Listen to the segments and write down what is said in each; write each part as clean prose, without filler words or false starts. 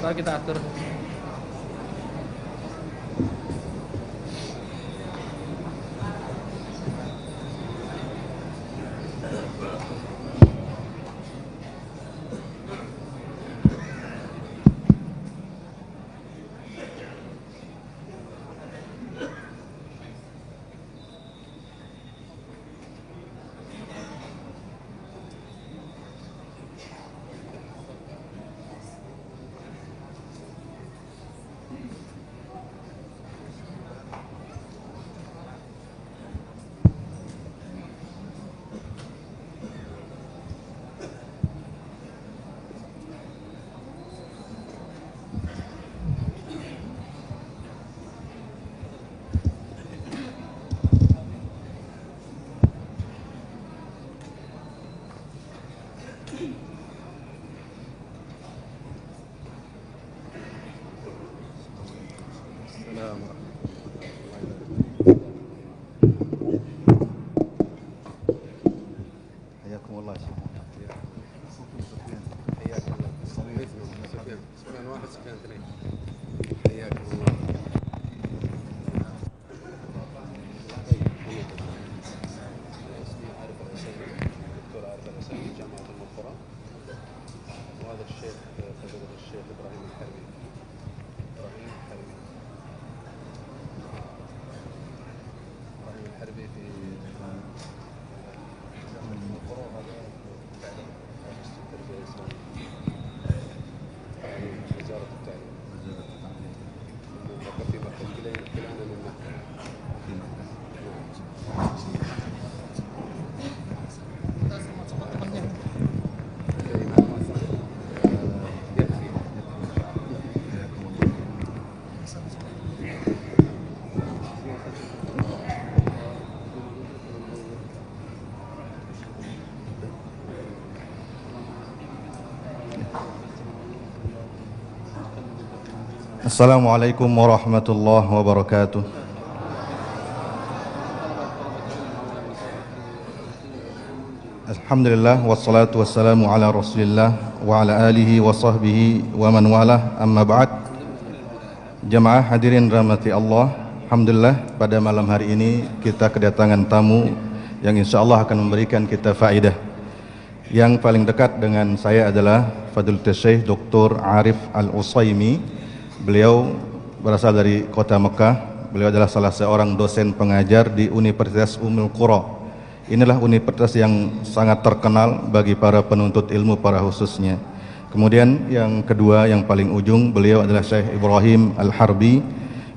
Ntar kita atur. Assalamualaikum warahmatullahi wabarakatuh. Alhamdulillah wassalatu wassalamu ala Rasulillah wa ala alihi wa sahbihi wa man walah, amma ba'd. Jamaah hadirin rahmati Allah, alhamdulillah pada malam hari ini kita kedatangan tamu yang insyaallah akan memberikan kita faedah. Yang paling dekat dengan saya adalah Fadilatul Syekh Dr. Arif Al-Utsaimin. Beliau berasal dari kota Mekah. Beliau adalah salah seorang dosen pengajar di Universitas Ummul Qura. Inilah universitas yang sangat terkenal bagi para penuntut ilmu pada khususnya. Kemudian yang kedua, yang paling ujung, beliau adalah Syekh Ibrahim Al-Harbi.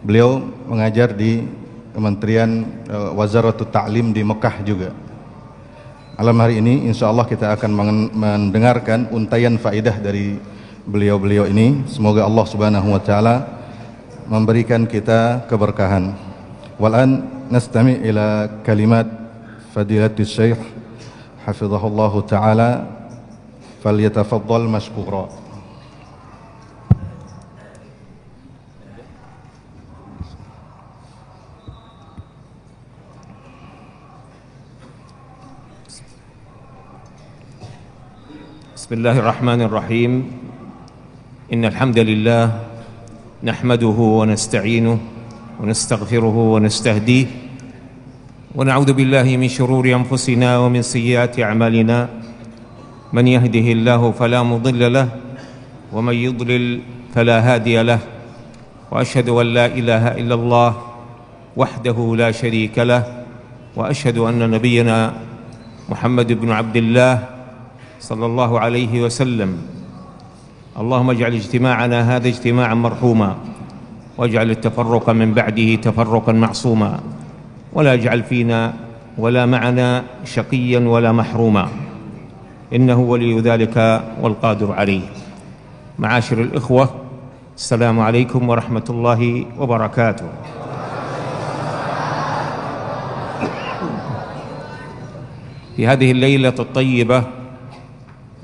Beliau mengajar di Kementerian Wazaratut Ta'lim di Mekah juga. Malam hari ini insyaallah kita akan mendengarkan untayan faidah dari beliau-beliau ini. Semoga Allah Subhanahu wa taala memberikan kita keberkahan. Walan nastami' ila kalimat fadilatul syekh hafizahullah taala, falyatafaddal mashkura. بسم الله الرحمن الرحيم. إن الحمد لله نحمده ونستعينه ونستغفره ونستهديه ونعوذ بالله من شرور أنفسنا ومن سيئات أعمالنا. من يهده الله فلا مضل له ومن يضلل فلا هادي له، وأشهد أن لا إله إلا الله وحده لا شريك له، وأشهد أن نبينا محمد بن عبد الله صلى الله عليه وسلم. اللهم اجعل اجتماعنا هذا اجتماعا مرحوما، واجعل التفرق من بعده تفرقا معصوما، ولا اجعل فينا ولا معنا شقيا ولا محروما، إنه ولي ذلك والقادر عليه. معاشر الإخوة، السلام عليكم ورحمة الله وبركاته. في هذه الليلة الطيبة،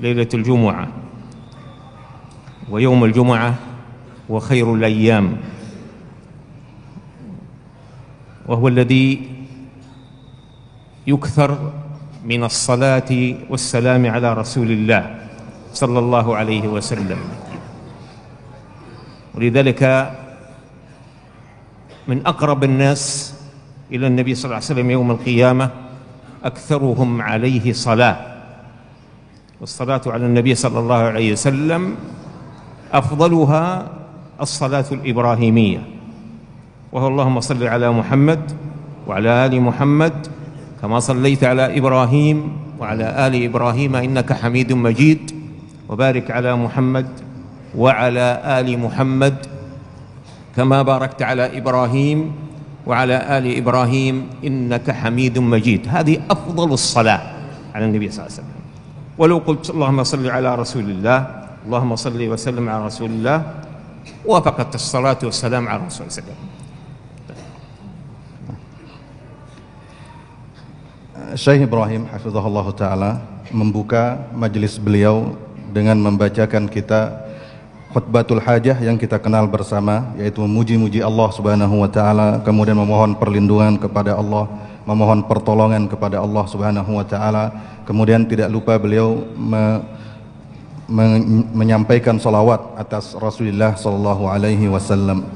ليلة الجمعة، ويوم الجمعة وخير الأيام، وهو الذي يكثر من الصلاة والسلام على رسول الله صلى الله عليه وسلم. ولذلك من أقرب الناس إلى النبي صلى الله عليه وسلم يوم القيامة أكثرهم عليه صلاة. والصلاة على النبي صلى الله عليه وسلم أفضلها الصلاة الإبراهيمية، وهو اللهم صل على محمد وعلى آل محمد كما صليت على إبراهيم وعلى آل إبراهيم إنك حميد مجيد، وبارك على محمد وعلى آل محمد كما باركت على إبراهيم وعلى آل إبراهيم إنك حميد مجيد. هذه أفضل الصلاة على النبي صلى الله عليه وسلم. ولو قلت اللهم صل على رسول الله، اللهم صل وسلم على رسول الله، وافقت الصلاة والسلام على رسول الله. Syekh Ibrahim hafizahullah taala membuka majelis beliau dengan membacakan kita khutbatul hajah yang kita kenal bersama, yaitu memuji-muji Allah Subhanahu wa taala, kemudian memohon perlindungan kepada Allah, memohon pertolongan kepada Allah Subhanahu wa taala. Kemudian tidak lupa beliau menyampaikan salawat atas Rasulullah sallallahu alaihi wasallam.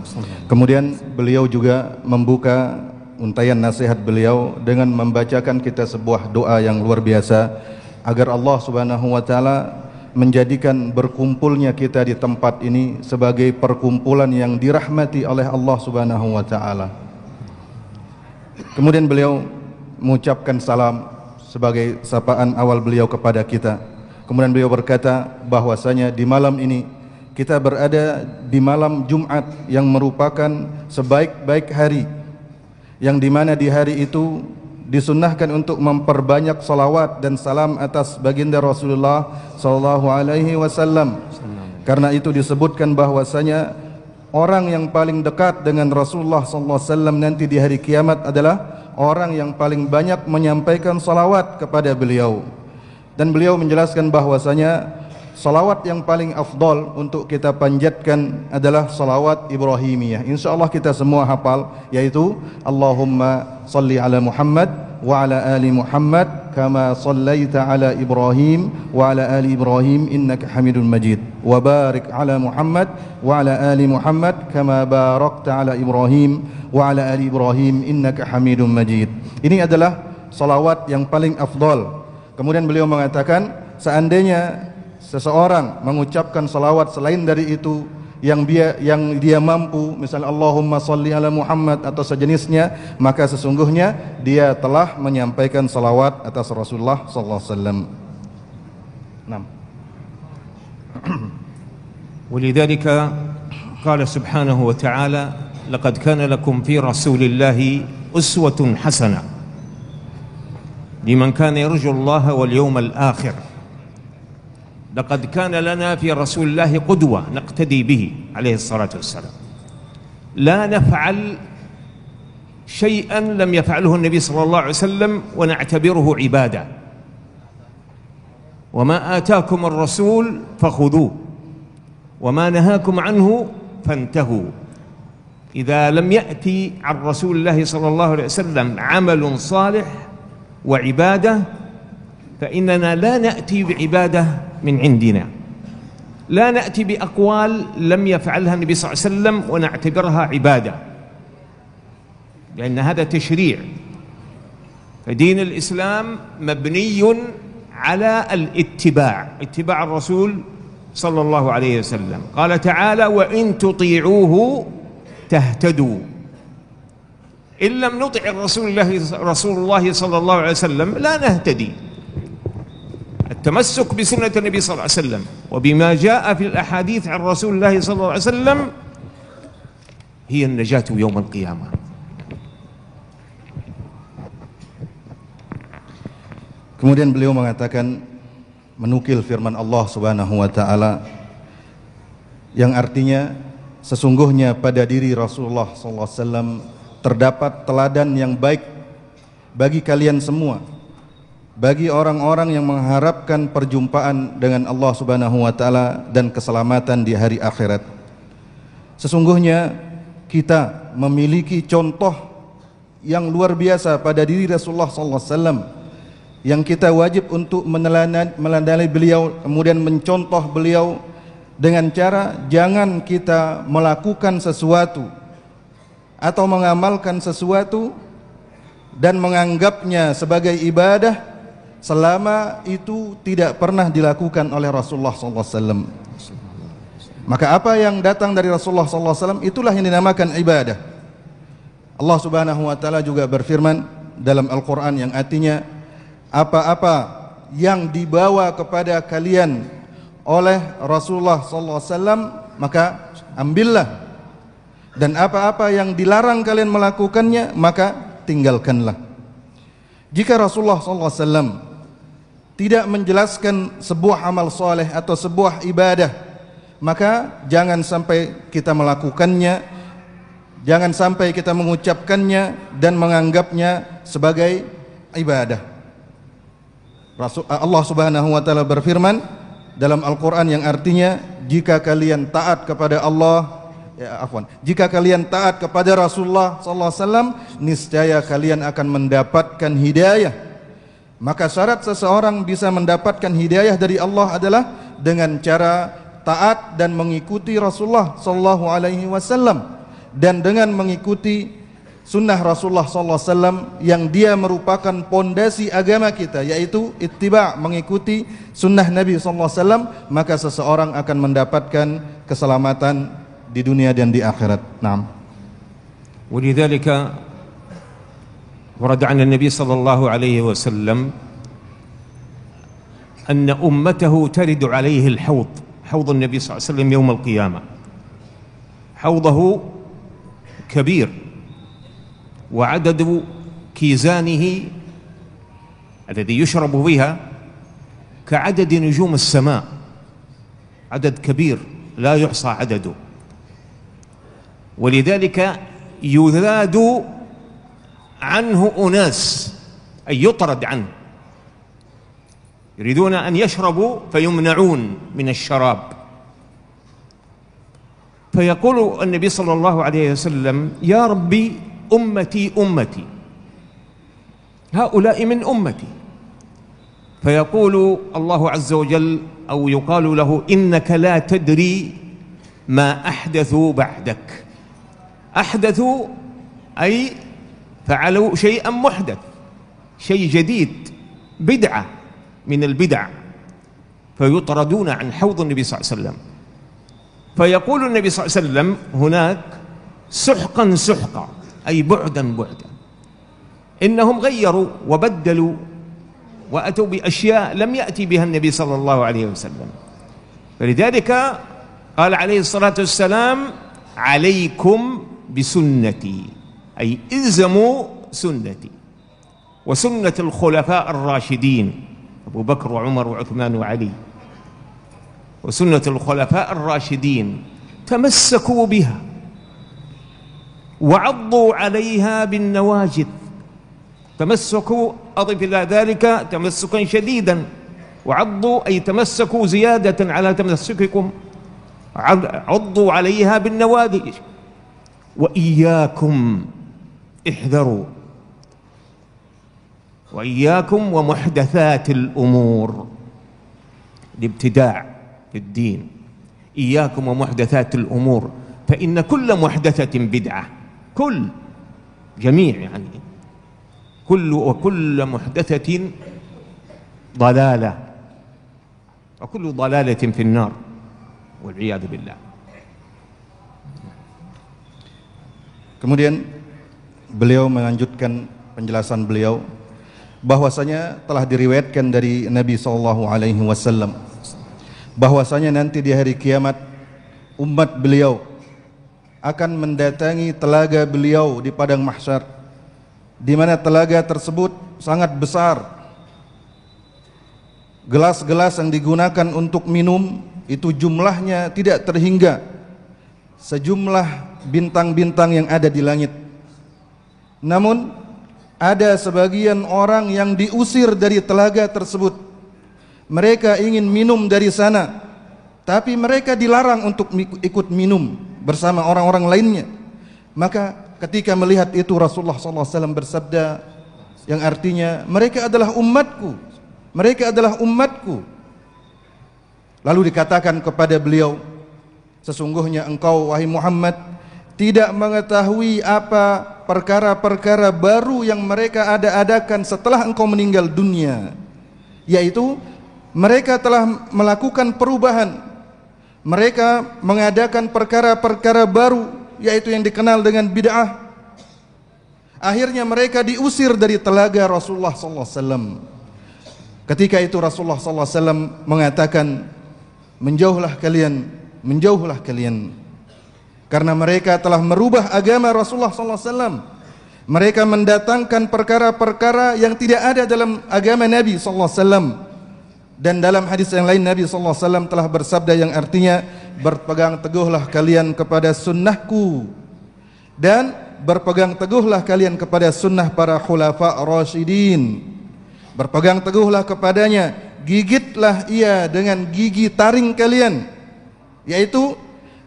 Kemudian beliau juga membuka untayan nasihat beliau dengan membacakan kita sebuah doa yang luar biasa agar Allah Subhanahu wa taala menjadikan berkumpulnya kita di tempat ini sebagai perkumpulan yang dirahmati oleh Allah Subhanahu wa taala. Kemudian beliau mengucapkan salam sebagai sapaan awal beliau kepada kita. Kemudian beliau berkata bahwasanya di malam ini kita berada di malam Jumat yang merupakan sebaik-baik hari, yang dimana di hari itu disunnahkan untuk memperbanyak salawat dan salam atas baginda Rasulullah sallallahu alaihi wasallam. Karena itu disebutkan bahwasanya orang yang paling dekat dengan Rasulullah sallallahu alaihi wasallam nanti di hari kiamat adalah orang yang paling banyak menyampaikan salawat kepada beliau. Dan beliau menjelaskan bahwasanya salawat yang paling afdal untuk kita panjatkan adalah salawat Ibrahimiyah. InsyaAllah kita semua hafal, yaitu Allahumma salli ala Muhammad wa ala ali Muhammad kama sallaita ala Ibrahim wa ala ali Ibrahim innaka Hamidun Majid, wa barik ala Muhammad wa ala ali Muhammad kama barakta ala Ibrahim wa ala ali Ibrahim innaka Hamidun Majid. Ini adalah salawat yang paling afdal. Kemudian beliau mengatakan seandainya seseorang mengucapkan salawat selain dari itu yang dia mampu, misalnya Allahumma salli ala Muhammad atau sejenisnya, maka sesungguhnya dia telah menyampaikan salawat atas Rasulullah sallallahu alaihi wasallam. 6. ولذلك قال سبحانه وتعالى: لقد كان لكم في رسول الله أسوة حسنة لمن كان يرجو الله واليوم الآخر. لقد كان لنا في رسول الله قدوة نقتدي به عليه الصلاة والسلام. لا نفعل شيئا لم يفعله النبي صلى الله عليه وسلم ونعتبره عبادة. وما آتاكم الرسول فخذوه وما نهاكم عنه فانتهوا. إذا لم يأتي عن رسول الله صلى الله عليه وسلم عمل صالح وعبادة فإننا لا نأتي بعبادة من عندنا، لا نأتي بأقوال لم يفعلها النبي صلى الله عليه وسلم ونعتبرها عبادة، لأن هذا تشريع. فدين الإسلام مبني على الاتباع، اتباع الرسول صلى الله عليه وسلم. قال تعالى: وإن تطيعوه تهتدوا. إن لم نطع رسول الله صلى الله عليه وسلم لا نهتدي. التمسك بسنة النبي صلى الله عليه وسلم وبما جاء في الأحاديث عن رسول الله صلى الله عليه وسلم هي النجاة يوم القيامة. Kemudian beliau mengatakan, menukil firman Allah Subhanahu wa taala yang artinya sesungguhnya pada diri Rasulullah sallallahu alaihi wasallam terdapat teladan yang baik bagi kalian semua, bagi orang-orang yang mengharapkan perjumpaan dengan Allah Subhanahu wa taala dan keselamatan di hari akhirat. Sesungguhnya kita memiliki contoh yang luar biasa pada diri Rasulullah sallallahu alaihi wasallam yang kita wajib untuk meneladani beliau, kemudian mencontoh beliau dengan cara jangan kita melakukan sesuatu atau mengamalkan sesuatu dan menganggapnya sebagai ibadah selama itu tidak pernah dilakukan oleh Rasulullah SAW. Maka apa yang datang dari Rasulullah SAW itulah yang dinamakan ibadah. Allah Subhanahu wa taala juga berfirman dalam Al-Quran yang artinya apa-apa yang dibawa kepada kalian oleh Rasulullah SAW maka ambillah, dan apa-apa yang dilarang kalian melakukannya maka tinggalkanlah. Jika Rasulullah SAW tidak menjelaskan sebuah amal soleh atau sebuah ibadah, maka jangan sampai kita melakukannya, jangan sampai kita mengucapkannya dan menganggapnya sebagai ibadah. Allah Subhanahu wa taala berfirman dalam Al-Qur'an yang artinya jika kalian taat kepada Allah, jika kalian taat kepada Rasulullah sallallahu alaihi wasallam, niscaya kalian akan mendapatkan hidayah. Maka syarat seseorang bisa mendapatkan hidayah dari Allah adalah dengan cara taat dan mengikuti Rasulullah sallallahu alaihi wasallam, dan dengan mengikuti sunnah Rasulullah SAW yang dia merupakan pondasi agama kita, yaitu ittiba', mengikuti sunnah Nabi SAW, maka seseorang akan mendapatkan keselamatan di dunia dan di akhirat. Naam. ولذلك ورد عن النبي صلى الله عليه وسلم أن أمته ترد عليه الحوض، حوض النبي صلى الله عليه وسلم يوم القيامة. حوضه كبير وعدد كيزانه الذي يشرب بها كعدد نجوم السماء، عدد كبير لا يحصى عدده. ولذلك يذاد عنه أناس، أي يطرد عنه، يريدون أن يشربوا فيمنعون من الشراب. فيقول النبي صلى الله عليه وسلم: يا ربي أمتي أمتي، هؤلاء من أمتي. فيقول الله عز وجل أو يقال له: إنك لا تدري ما أحدثوا بعدك. أحدثوا أي فعلوا شيئا محدث، شيء جديد، بدعة من البدع، فيطردون عن حوض النبي صلى الله عليه وسلم. فيقول النبي صلى الله عليه وسلم هناك: سحقا سحقا، أي بعدا بعدا. إنهم غيروا وبدلوا وأتوا بأشياء لم يأتي بها النبي صلى الله عليه وسلم. فلذلك قال عليه الصلاة والسلام: عليكم بسنتي، أي إلزموا سنتي. وسنة الخلفاء الراشدين أبو بكر وعمر وعثمان وعلي، وسنة الخلفاء الراشدين تمسكوا بها وعضوا عليها بالنواجذ. تمسكوا، أضف إلى ذلك تمسكا شديدا، وعضوا أي تمسكوا زيادة على تمسككم، عضوا عليها بالنواجذ. وإياكم، احذروا، وإياكم ومحدثات الأمور، الابتداع في الدين. إياكم ومحدثات الأمور، فإن كل محدثة بدعة، جميع يعني وكل محدثة ضلالة، وكل ضلالة في النار والعياذ بالله. Kemudian beliau melanjutkan penjelasan beliau bahwasanya telah diriwayatkan dari Nabi SAW bahwasanya nanti di hari kiamat umat beliau akan mendatangi telaga beliau di padang mahsyar, di mana telaga tersebut sangat besar. Gelas-gelas yang digunakan untuk minum itu jumlahnya tidak terhingga sejumlah bintang-bintang yang ada di langit. Namun ada sebagian orang yang diusir dari telaga tersebut. Mereka ingin minum dari sana, tapi mereka dilarang untuk ikut minum bersama orang-orang lainnya. Maka ketika melihat itu Rasulullah SAW bersabda yang artinya mereka adalah umatku, mereka adalah umatku. Lalu dikatakan kepada beliau, sesungguhnya engkau wahai Muhammad tidak mengetahui apa perkara-perkara baru yang mereka adakan setelah engkau meninggal dunia, yaitu mereka telah melakukan perubahan, mereka mengadakan perkara-perkara baru, yaitu yang dikenal dengan bid'ah. Akhirnya mereka diusir dari telaga Rasulullah SAW. Ketika itu Rasulullah SAW mengatakan, menjauhlah kalian, karena mereka telah merubah agama Rasulullah SAW. Mereka mendatangkan perkara-perkara yang tidak ada dalam agama Nabi SAW. Dan dalam hadis yang lain Nabi SAW telah bersabda yang artinya, berpegang teguhlah kalian kepada sunnahku, dan berpegang teguhlah kalian kepada sunnah para khulafa rasyidin. Berpegang teguhlah kepadanya, gigitlah ia dengan gigi taring kalian, yaitu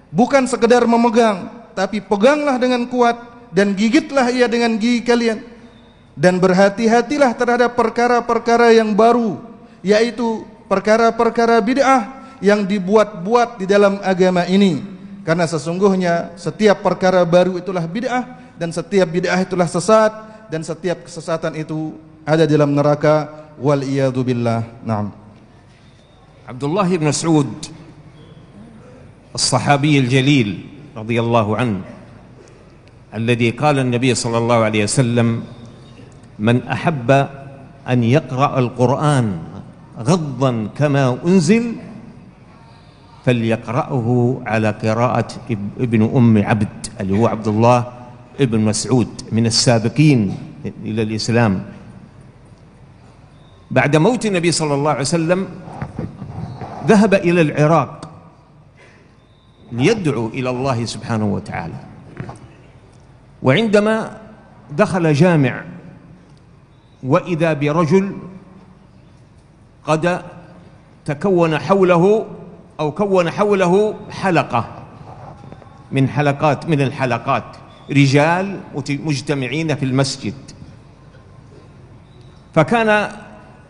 bukan sekedar memegang, tapi peganglah dengan kuat dan gigitlah ia dengan gigi kalian. Dan berhati-hatilah terhadap perkara-perkara yang baru, yaitu perkara-perkara bid'ah yang dibuat-buat di dalam agama ini. Karena sesungguhnya setiap perkara baru itulah bid'ah, dan setiap bid'ah itulah sesat, dan setiap kesesatan itu ada di dalam neraka. Wal iyadu billah. Naam. Abdullah bin Mas'ud الصحابي الجليل رضي الله عنه الذي قال النبي صلى الله عليه وسلم: من أحب أن يقرأ القرآن غضا كما أنزل فليقرأه على قراءة ابن أم عبد، اللي هو عبد الله ابن مسعود من السابقين إلى الإسلام. بعد موت النبي صلى الله عليه وسلم ذهب إلى العراق ليدعو إلى الله سبحانه وتعالى، وعندما دخل جامع وإذا برجل قد كون حوله حلقة من الحلقات، رجال مجتمعين في المسجد، فكان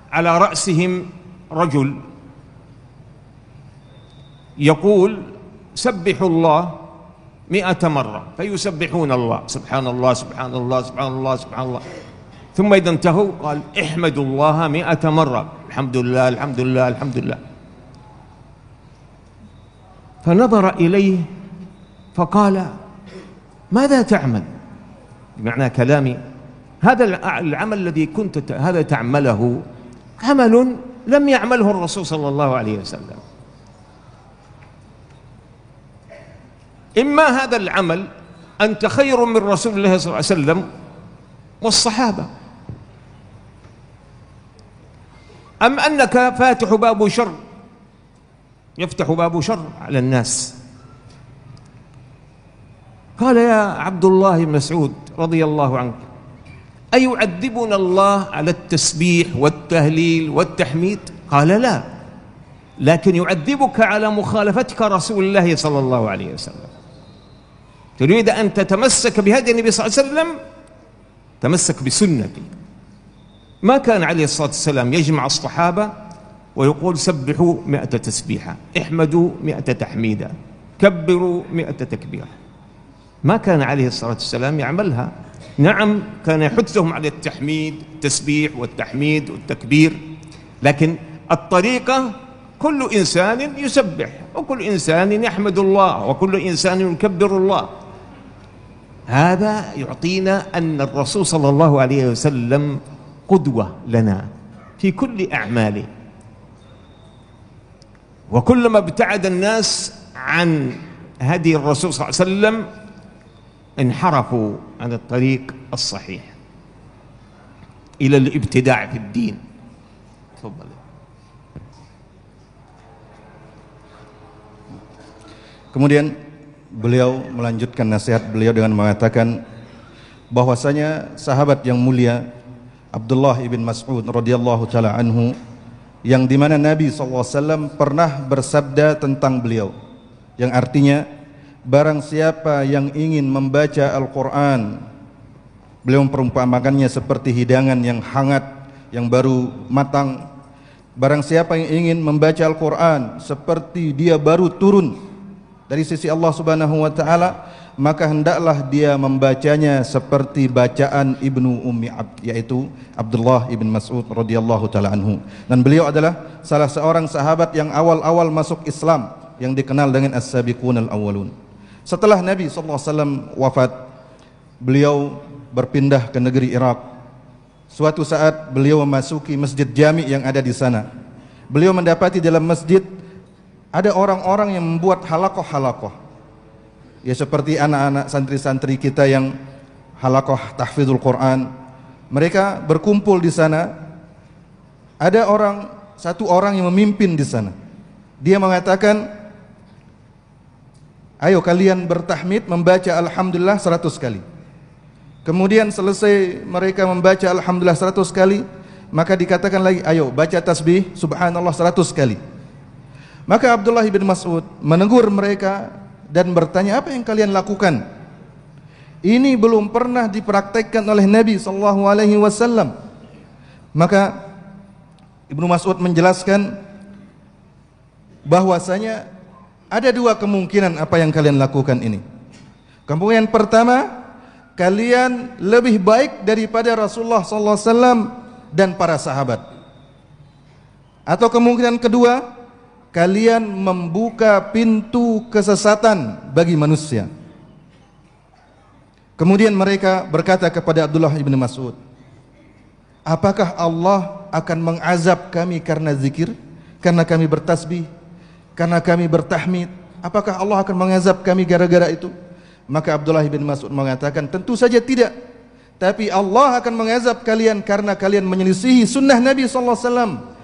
على رأسهم رجل يقول: سبحوا الله 100 مرة، فيسبحون الله، سبحان الله سبحان الله سبحان الله سبحان الله. ثم إذا انتهوا قال: احمدوا الله 100 مرة، الحمد لله الحمد لله الحمد لله. فنظر إليه فقال: ماذا تعمل؟ بمعنى كلامي هذا العمل الذي كنت هذا تعمله عمل لم يعمله الرسول صلى الله عليه وسلم. إما هذا العمل أنت خير من رسول الله صلى الله عليه وسلم والصحابة، أم أنك فاتح باب شر يفتح باب شر على الناس؟ قال يا عبد الله بن مسعود رضي الله عنه: أيعذبنا الله على التسبيح والتهليل والتحميد؟ قال لا، لكن يعذبك على مخالفتك رسول الله صلى الله عليه وسلم. تريد أن تتمسك بهدي النبي صلى الله عليه وسلم، تمسك بسنتي. ما كان عليه الصلاة والسلام يجمع الصحابة ويقول: سبحوا 100 تسبيحة، احمدوا 100 تحميدا، كبروا 100 تكبيرة. ما كان عليه الصلاة والسلام يعملها. نعم، كان يحثهم على التحميد، التسبيح والتحميد والتكبير، لكن الطريقة كل إنسان يسبح، وكل إنسان يحمد الله، وكل إنسان يكبر الله. هذا يعطينا أن الرسول صلى الله عليه وسلم قدوة لنا في كل أعماله. وكلما ابتعد الناس عن هدي الرسول صلى الله عليه وسلم انحرفوا عن الطريق الصحيح إلى الابتداع في الدين. تفضل. Kemudian beliau melanjutkan nasihat beliau dengan mengatakan bahwasanya sahabat yang mulia Abdullah ibn Mas'ud radhiyallahu taala anhu, yang dimana Nabi SAW pernah bersabda tentang beliau, yang artinya barang siapa yang ingin membaca Al-Quran, beliau memperumpamakannya seperti hidangan yang hangat yang baru matang. Barang siapa yang ingin membaca Al-Quran seperti dia baru turun dari sisi Allah Subhanahu wa taala, maka hendaklah dia membacanya seperti bacaan Ibnu Ummi Abd, yaitu Abdullah ibn Mas'ud radhiyallahu taala anhu. Dan beliau adalah salah seorang sahabat yang awal-awal masuk Islam, yang dikenal dengan as-sabiqunal awwalun. Setelah Nabi sallallahu alaihi wasallam wafat, beliau berpindah ke negeri Irak. Suatu saat beliau memasuki masjid jami yang ada di sana. Beliau mendapati dalam masjid ada orang-orang yang membuat halakoh-halakoh. Ya, seperti anak-anak santri-santri kita yang halakoh tahfidzul Quran. Mereka berkumpul di sana. Ada satu orang yang memimpin di sana. Dia mengatakan, ayo kalian bertahmid, membaca alhamdulillah 100 kali. Kemudian selesai mereka membaca alhamdulillah 100 kali, maka dikatakan lagi, ayo baca tasbih subhanallah 100 kali. Maka Abdullah bin Mas'ud menegur mereka dan bertanya, apa yang kalian lakukan? Ini belum pernah dipraktekkan oleh Nabi sallallahu alaihi wasallam. Maka Ibnu Mas'ud menjelaskan bahwasanya ada dua kemungkinan apa yang kalian lakukan ini. Kemungkinan pertama, kalian lebih baik daripada Rasulullah sallallahu alaihi wasallam dan para sahabat. Atau kemungkinan kedua, kalian membuka pintu kesesatan bagi manusia. Kemudian mereka berkata kepada Abdullah ibn Mas'ud, apakah Allah akan mengazab kami karena zikir, karena kami bertasbih, karena kami bertahmid? Apakah Allah akan mengazab kami gara-gara itu? Maka Abdullah bin Mas'ud mengatakan, tentu saja tidak. Tapi Allah akan mengazab kalian karena kalian menyelisihi sunnah Nabi SAW.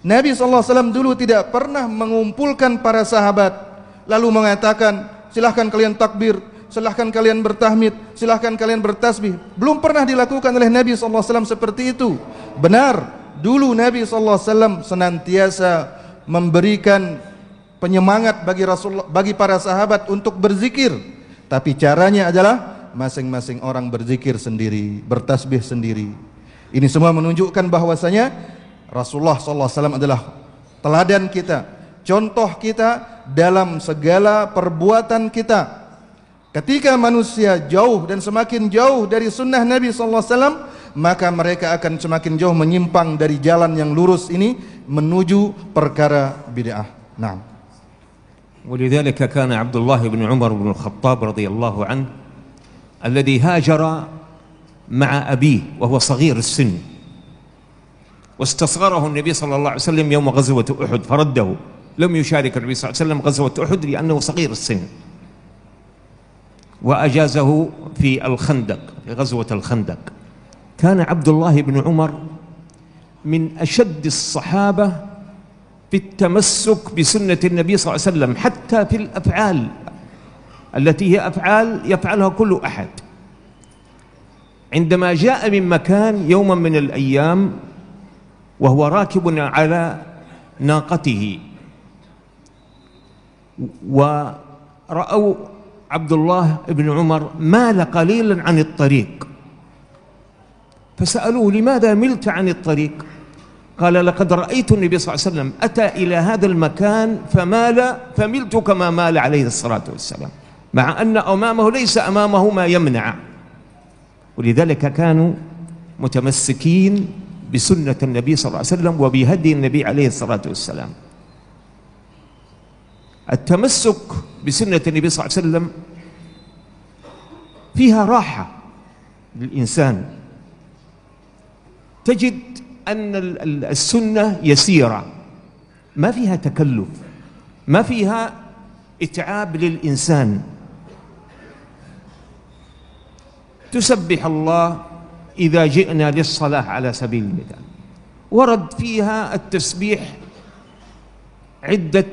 Nabi SAW dulu tidak pernah mengumpulkan para sahabat lalu mengatakan, silahkan kalian takbir, silahkan kalian bertahmid, silahkan kalian bertasbih. Belum pernah dilakukan oleh Nabi SAW seperti itu. Benar, dulu Nabi SAW senantiasa memberikan penyemangat bagi para sahabat untuk berzikir. Tapi caranya adalah masing-masing orang berzikir sendiri, bertasbih sendiri. Ini semua menunjukkan bahwasanya Rasulullah SAW adalah teladan kita, contoh kita dalam segala perbuatan kita. Ketika manusia jauh dan semakin jauh dari sunnah Nabi SAW, maka mereka akan semakin jauh menyimpang dari jalan yang lurus ini menuju perkara bid'ah. Nah. ولذلك كان عبد الله بن عمر بن الخطاب رضي الله عنه الذي هاجر مع أبيه وهو صغير السن، واستصغره النبي صلى الله عليه وسلم يوم غزوة أحد فرده، لم يشارك النبي صلى الله عليه وسلم غزوة أحد لأنه صغير السن، وأجازه في الخندق، في غزوة الخندق. كان عبد الله بن عمر من أشد الصحابة في التمسك بسنة النبي صلى الله عليه وسلم، حتى في الأفعال التي هي أفعال يفعلها كل أحد. عندما جاء من مكان يوما من الأيام وهو راكب على ناقته، ورأوا عبد الله بن عمر مال قليلا عن الطريق، فسألوه: لماذا ملت عن الطريق؟ قال: لقد رأيت النبي صلى الله عليه وسلم أتى إلى هذا المكان فمال، فملت كما مال عليه الصلاة والسلام، مع أن أمامه ليس أمامه ما يمنع. ولذلك كانوا متمسكين بسنة النبي صلى الله عليه وسلم وبهدي النبي عليه الصلاة والسلام. التمسك بسنة النبي صلى الله عليه وسلم فيها راحة للإنسان. تجد أن السنة يسيرة، ما فيها تكلف، ما فيها إتعاب للإنسان. تسبح الله إذا جئنا للصلاة على سبيل المثال، ورد فيها التسبيح عدة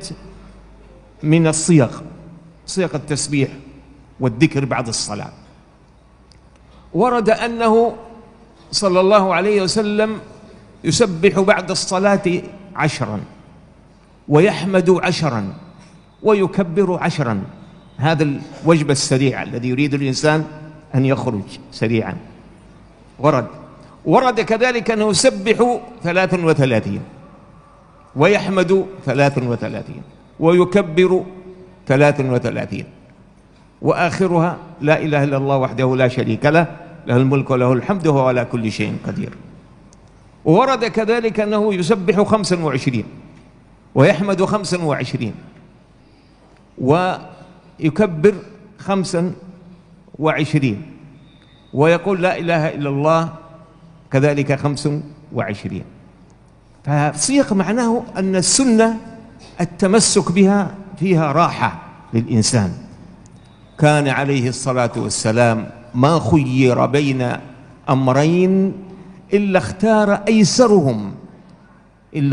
من الصيغ، صيغ التسبيح والذكر بعد الصلاة. ورد أنه صلى الله عليه وسلم يسبح بعد الصلاة 10، ويحمد 10، ويكبر 10. هذا الوجبة السريعة الذي يريد الإنسان أن يخرج سريعا ورد كذلك أنه يسبح 33، ويحمد 33، ويكبر 33، وآخرها لا إله إلا الله وحده لا شريك له، له الملك وله الحمد وهو على كل شيء قدير. وورد كذلك أنه يسبح 25، ويحمد 25، ويكبر 25، ويقول لا إله إلا الله كذلك 25. فصيغ معناه أن السنة التمسك بها فيها راحة للإنسان. كان عليه الصلاة والسلام ما خير بين أمرين إلا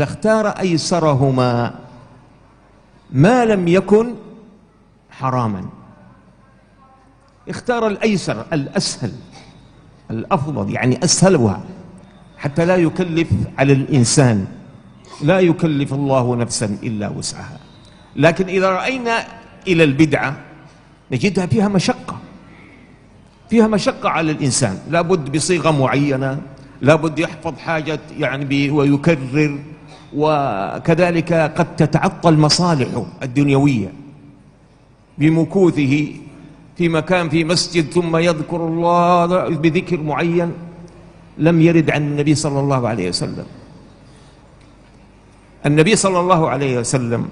اختار أيسرهما ما لم يكن حراما. اختار الأيسر، الأسهل، الأفضل، يعني أسهلها، حتى لا يكلف على الإنسان، لا يكلف الله نفسا إلا وسعها. لكن إذا رأينا إلى البدعة نجدها فيها مشقة على الإنسان، لابد بصيغة معينة، لابد يحفظ حاجة يعني ويكرر، وكذلك قد تتعطل مصالحه الدنيوية بمكوثه في مكان في مسجد ثم يذكر الله بذكر معين لم يرد عن النبي صلى الله عليه وسلم. النبي صلى الله عليه وسلم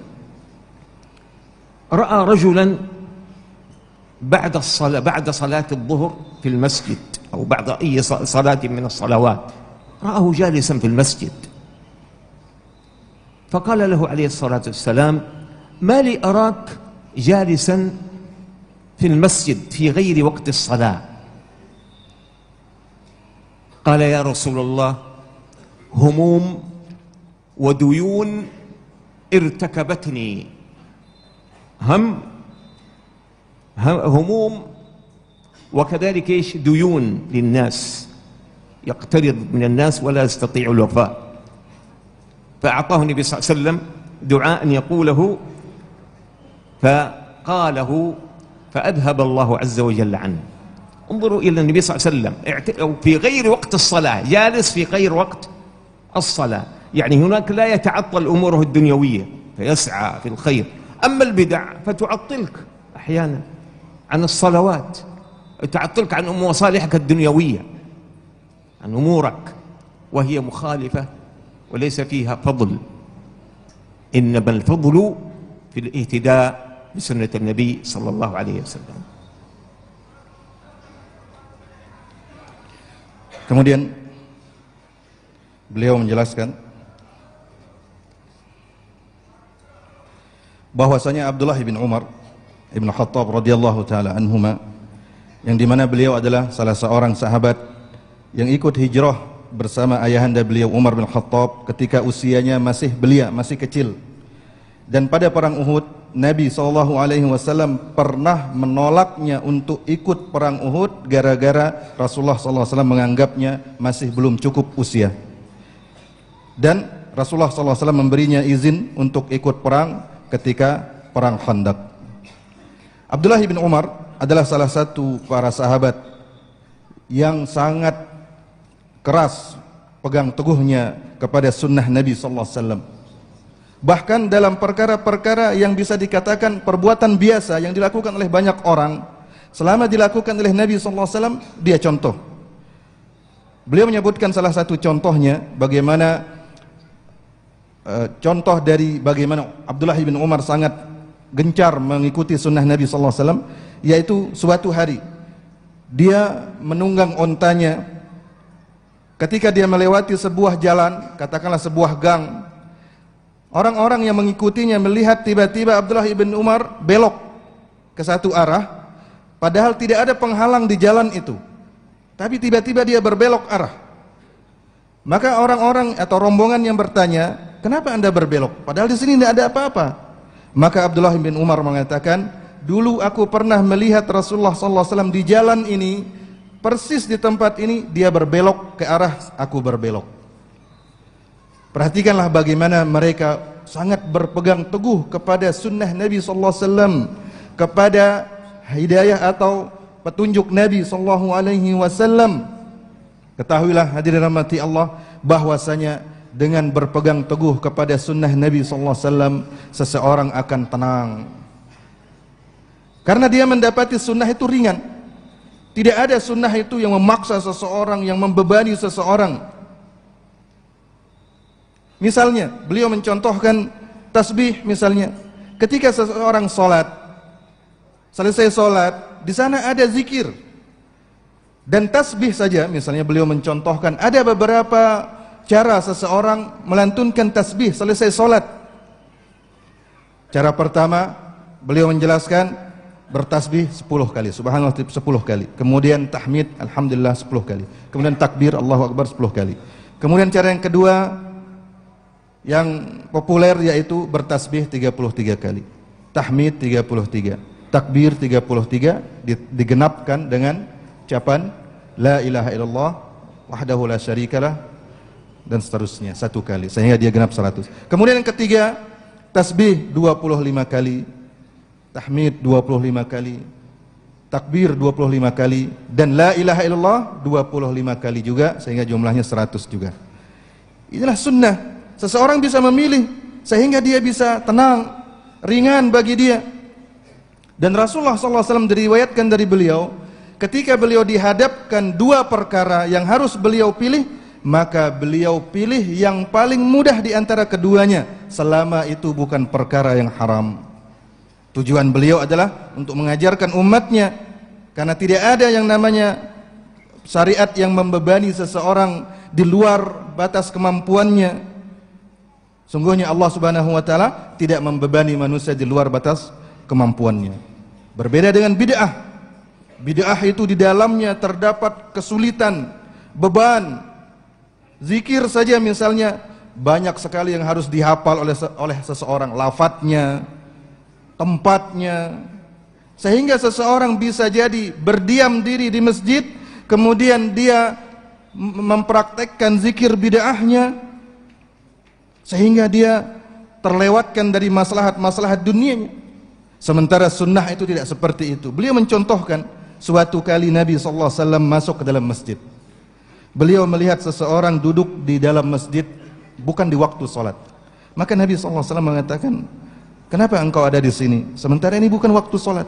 رأى رجلا بعد صلاة الظهر في المسجد أو بعد أي صلاة من الصلوات، رآه جالسا في المسجد، فقال له عليه الصلاة والسلام: ما لي أراك جالسا في المسجد في غير وقت الصلاة؟ قال: يا رسول الله، هموم وديون ارتكبتني. هموم وكذلك ايش؟ ديون للناس، يقترض من الناس ولا يستطيع الوفاء. فأعطاه النبي صلى الله عليه وسلم دعاء يقوله، فقاله فأذهب الله عز وجل عنه. انظروا إلى النبي صلى الله عليه وسلم في غير وقت الصلاة، جالس في غير وقت الصلاة، يعني هناك لا يتعطل أموره الدنيوية فيسعى في الخير. أما البدع فتعطلك أحيانا عن الصلوات، تعطلك عن مصالحك الدنيوية، عن أمورك، وهي مخالفة وليس فيها فضل. إنما الفضل في الاهتداء بسنة النبي صلى الله عليه وسلم. Kemudian beliau menjelaskan bahwasanya Abdullah bin Umar bin Khattab radhiyallahu taala anhuma, yang dimana beliau adalah salah seorang sahabat yang ikut hijrah bersama ayahanda beliau Umar bin Khattab ketika usianya masih belia, masih kecil. Dan pada perang Uhud, Nabi SAW pernah menolaknya untuk ikut perang Uhud gara-gara Rasulullah SAW menganggapnya masih belum cukup usia. Dan Rasulullah SAW memberinya izin untuk ikut perang ketika perang Khandaq. Abdullah bin Umar adalah salah satu para sahabat yang sangat keras pegang teguhnya kepada sunnah Nabi SAW. Bahkan dalam perkara-perkara yang bisa dikatakan perbuatan biasa yang dilakukan oleh banyak orang, selama dilakukan oleh Nabi SAW, dia contoh. Beliau menyebutkan salah satu contohnya, bagaimana contoh dari bagaimana Abdullah bin Umar sangat gencar mengikuti sunnah Nabi SAW, yaitu suatu hari dia menunggang ontanya ketika dia melewati sebuah jalan, katakanlah sebuah gang. Orang-orang yang mengikutinya melihat tiba-tiba Abdullah bin Umar belok ke satu arah, padahal tidak ada penghalang di jalan itu, tapi tiba-tiba dia berbelok arah. Maka orang-orang atau rombongan yang bertanya, kenapa anda berbelok? Padahal di sini tidak ada apa-apa. Maka Abdullah bin Umar mengatakan, dulu aku pernah melihat Rasulullah SAW di jalan ini, persis di tempat ini dia berbelok ke arah aku berbelok. Perhatikanlah bagaimana mereka sangat berpegang teguh kepada sunnah Nabi SAW, kepada hidayah atau petunjuk Nabi SAW. Ketahuilah hadirin rahmati Allah, bahwasanya dengan berpegang teguh kepada sunnah Nabi SAW, seseorang akan tenang. Karena dia mendapati sunnah itu ringan. Tidak ada sunnah itu yang memaksa seseorang, yang membebani seseorang. Misalnya, beliau mencontohkan tasbih misalnya. Ketika seseorang sholat, selesai sholat, di sana ada zikir. Dan tasbih saja, misalnya beliau mencontohkan, ada beberapa cara seseorang melantunkan tasbih selesai sholat. Cara pertama, beliau menjelaskan bertasbih 10 kali, subhanallah 10 kali. Kemudian tahmid, alhamdulillah 10 kali. Kemudian takbir, Allahu Akbar 10 kali. Kemudian cara yang kedua, yang populer, yaitu bertasbih 33 kali, tahmid 33, takbir 33, digenapkan dengan ucapan la ilaha illallah wahdahu la syarikalah dan seterusnya 1 kali, sehingga dia genap 100. Kemudian yang ketiga, tasbih 25 kali, tahmid 25 kali, takbir 25 kali, dan la ilaha illallah 25 kali juga, sehingga jumlahnya 100 juga. Inilah sunnah. Seseorang bisa memilih sehingga dia bisa tenang, ringan bagi dia. Dan Rasulullah SAW diriwayatkan dari beliau, ketika beliau dihadapkan 2 perkara yang harus beliau pilih, maka beliau pilih yang paling mudah di antara keduanya, selama itu bukan perkara yang haram. Tujuan beliau adalah untuk mengajarkan umatnya, karena tidak ada yang namanya syariat yang membebani seseorang di luar batas kemampuannya. Sungguhnya Allah Subhanahu wa taala tidak membebani manusia di luar batas kemampuannya. Berbeda dengan bid'ah. Bid'ah itu di dalamnya terdapat kesulitan, beban. Zikir saja misalnya banyak sekali yang harus dihafal oleh seseorang, lafadznya, tempatnya. Sehingga seseorang bisa jadi berdiam diri di masjid, kemudian dia mempraktekkan zikir bid'ahnya, sehingga dia terlewatkan dari maslahat-maslahat dunianya. Sementara sunnah itu tidak seperti itu. Beliau mencontohkan, suatu kali Nabi SAW masuk ke dalam masjid. Beliau melihat seseorang duduk di dalam masjid bukan di waktu sholat. Maka Nabi SAW mengatakan, kenapa engkau ada di sini? Sementara ini bukan waktu sholat.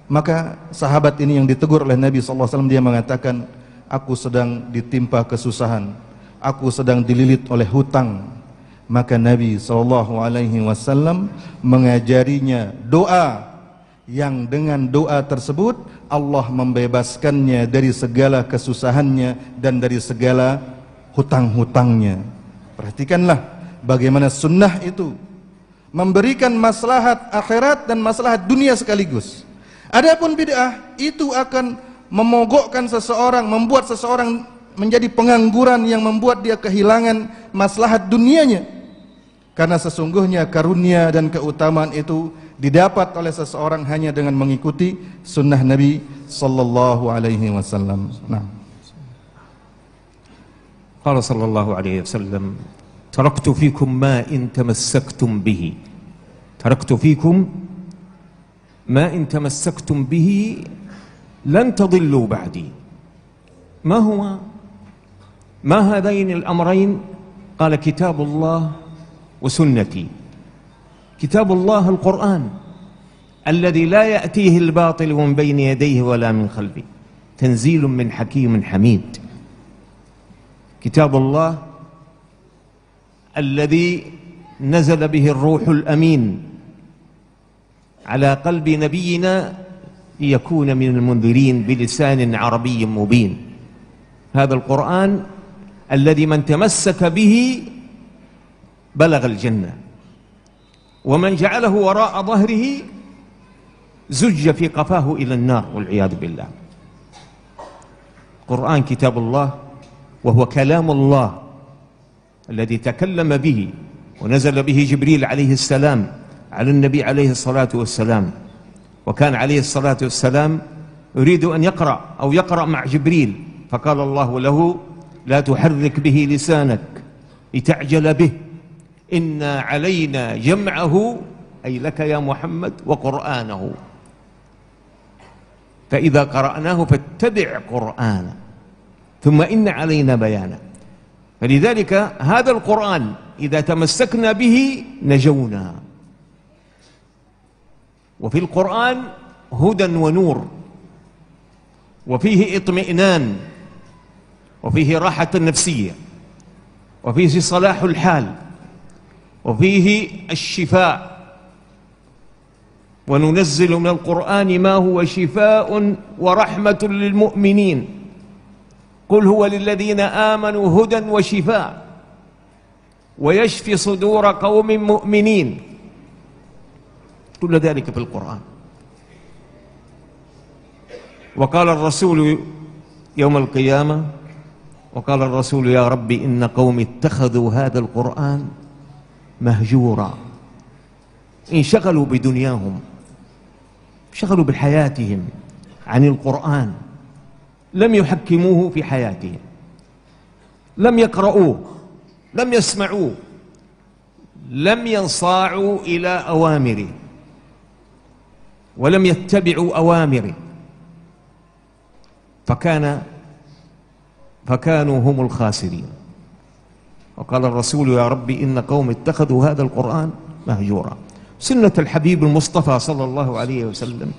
Maka sahabat ini yang ditegur oleh Nabi SAW, dia mengatakan, aku sedang ditimpa kesusahan, aku sedang dililit oleh hutang. Maka Nabi SAW mengajarinya doa, yang dengan doa tersebut Allah membebaskannya dari segala kesusahannya dan dari segala hutang-hutangnya. Perhatikanlah bagaimana sunnah itu memberikan maslahat akhirat dan maslahat dunia sekaligus. Adapun bid'ah itu akan memogokkan seseorang, membuat seseorang menjadi pengangguran yang membuat dia kehilangan maslahat dunianya. Karena sesungguhnya karunia dan keutamaan itu didapat oleh seseorang hanya dengan mengikuti sunnah Nabi sallallahu alaihi wasallam. Nah. Qala sallallahu alaihi wasallam, taraktu fikum ma in tamassaktum bihi. Taraktu fikum ma in tamassaktum bihi lan tadillu ba'di. ما هو ما هذين الأمرين؟ قال كتاب الله وسنتي. كتاب الله القرآن الذي لا يأتيه الباطل من بين يديه ولا من خلفه، تنزيل من حكيم حميد. كتاب الله الذي نزل به الروح الأمين على قلب نبينا ليكون من المنذرين بلسان عربي مبين. هذا القرآن الذي من تمسك به بلغ الجنة، ومن جعله وراء ظهره زج في قفاه إلى النار والعياذ بالله. القرآن كتاب الله، وهو كلام الله الذي تكلم به ونزل به جبريل عليه السلام على النبي عليه الصلاة والسلام، وكان عليه الصلاة والسلام يريد أن يقرأ مع جبريل، فقال الله له: لا تحرك به لسانك لتعجل به، إنا علينا جمعه، أي لك يا محمد، وقرآنه، فإذا قرأناه فاتبع قرآنه، ثم إن علينا بيانه. فلذلك هذا القرآن إذا تمسكنا به نجونا. وفي القرآن هدى ونور، وفيه اطمئنان، وفيه راحة نفسية، وفيه صلاح الحال، وفيه الشفاء. وننزل من القرآن ما هو شفاء ورحمة للمؤمنين، قل هو للذين آمنوا هدى وشفاء ويشفي صدور قوم مؤمنين. كل ذلك في القرآن. وقال الرسول يوم القيامة، وقال الرسول: يا رب إن قوم اتخذوا هذا القرآن مهجورا. انشغلوا بدنياهم، انشغلوا بحياتهم عن القرآن، لم يحكموه في حياتهم، لم يقرؤوه، لم يسمعوه، لم ينصاعوا إلى أوامره، ولم يتبعوا أوامره، فكانوا هم الخاسرين. وقال الرسول: يا رب إن قوم اتخذوا هذا القرآن مهجورا. سنة الحبيب المصطفى صلى الله عليه وسلم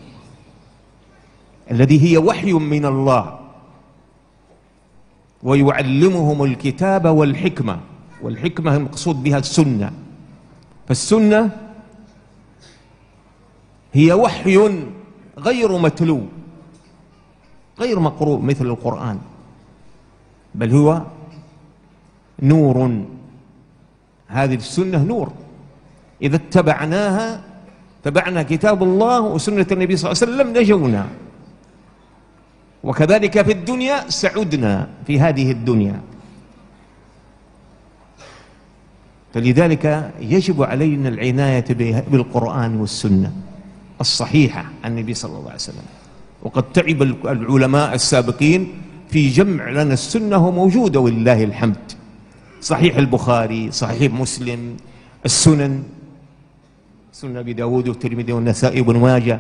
الذي هي وحي من الله، ويعلمهم الكتاب والحكمة، والحكمة المقصود بها السنة. فالسنة هي وحي غير متلو، غير مقروء مثل القرآن، بل هو نور. هذه السنة نور، إذا اتبعناها، تبعنا كتاب الله وسنة النبي صلى الله عليه وسلم، نجونا. وكذلك في الدنيا سعدنا في هذه الدنيا. فلذلك يجب علينا العناية بالقرآن والسنة الصحيحة عن النبي صلى الله عليه وسلم. وقد تعب العلماء السابقين في جمع لنا السنة موجودة ولله الحمد. صحيح البخاري، صحيح مسلم، السنن، سنن أبي داود والترمذي والنسائي وابن ماجه،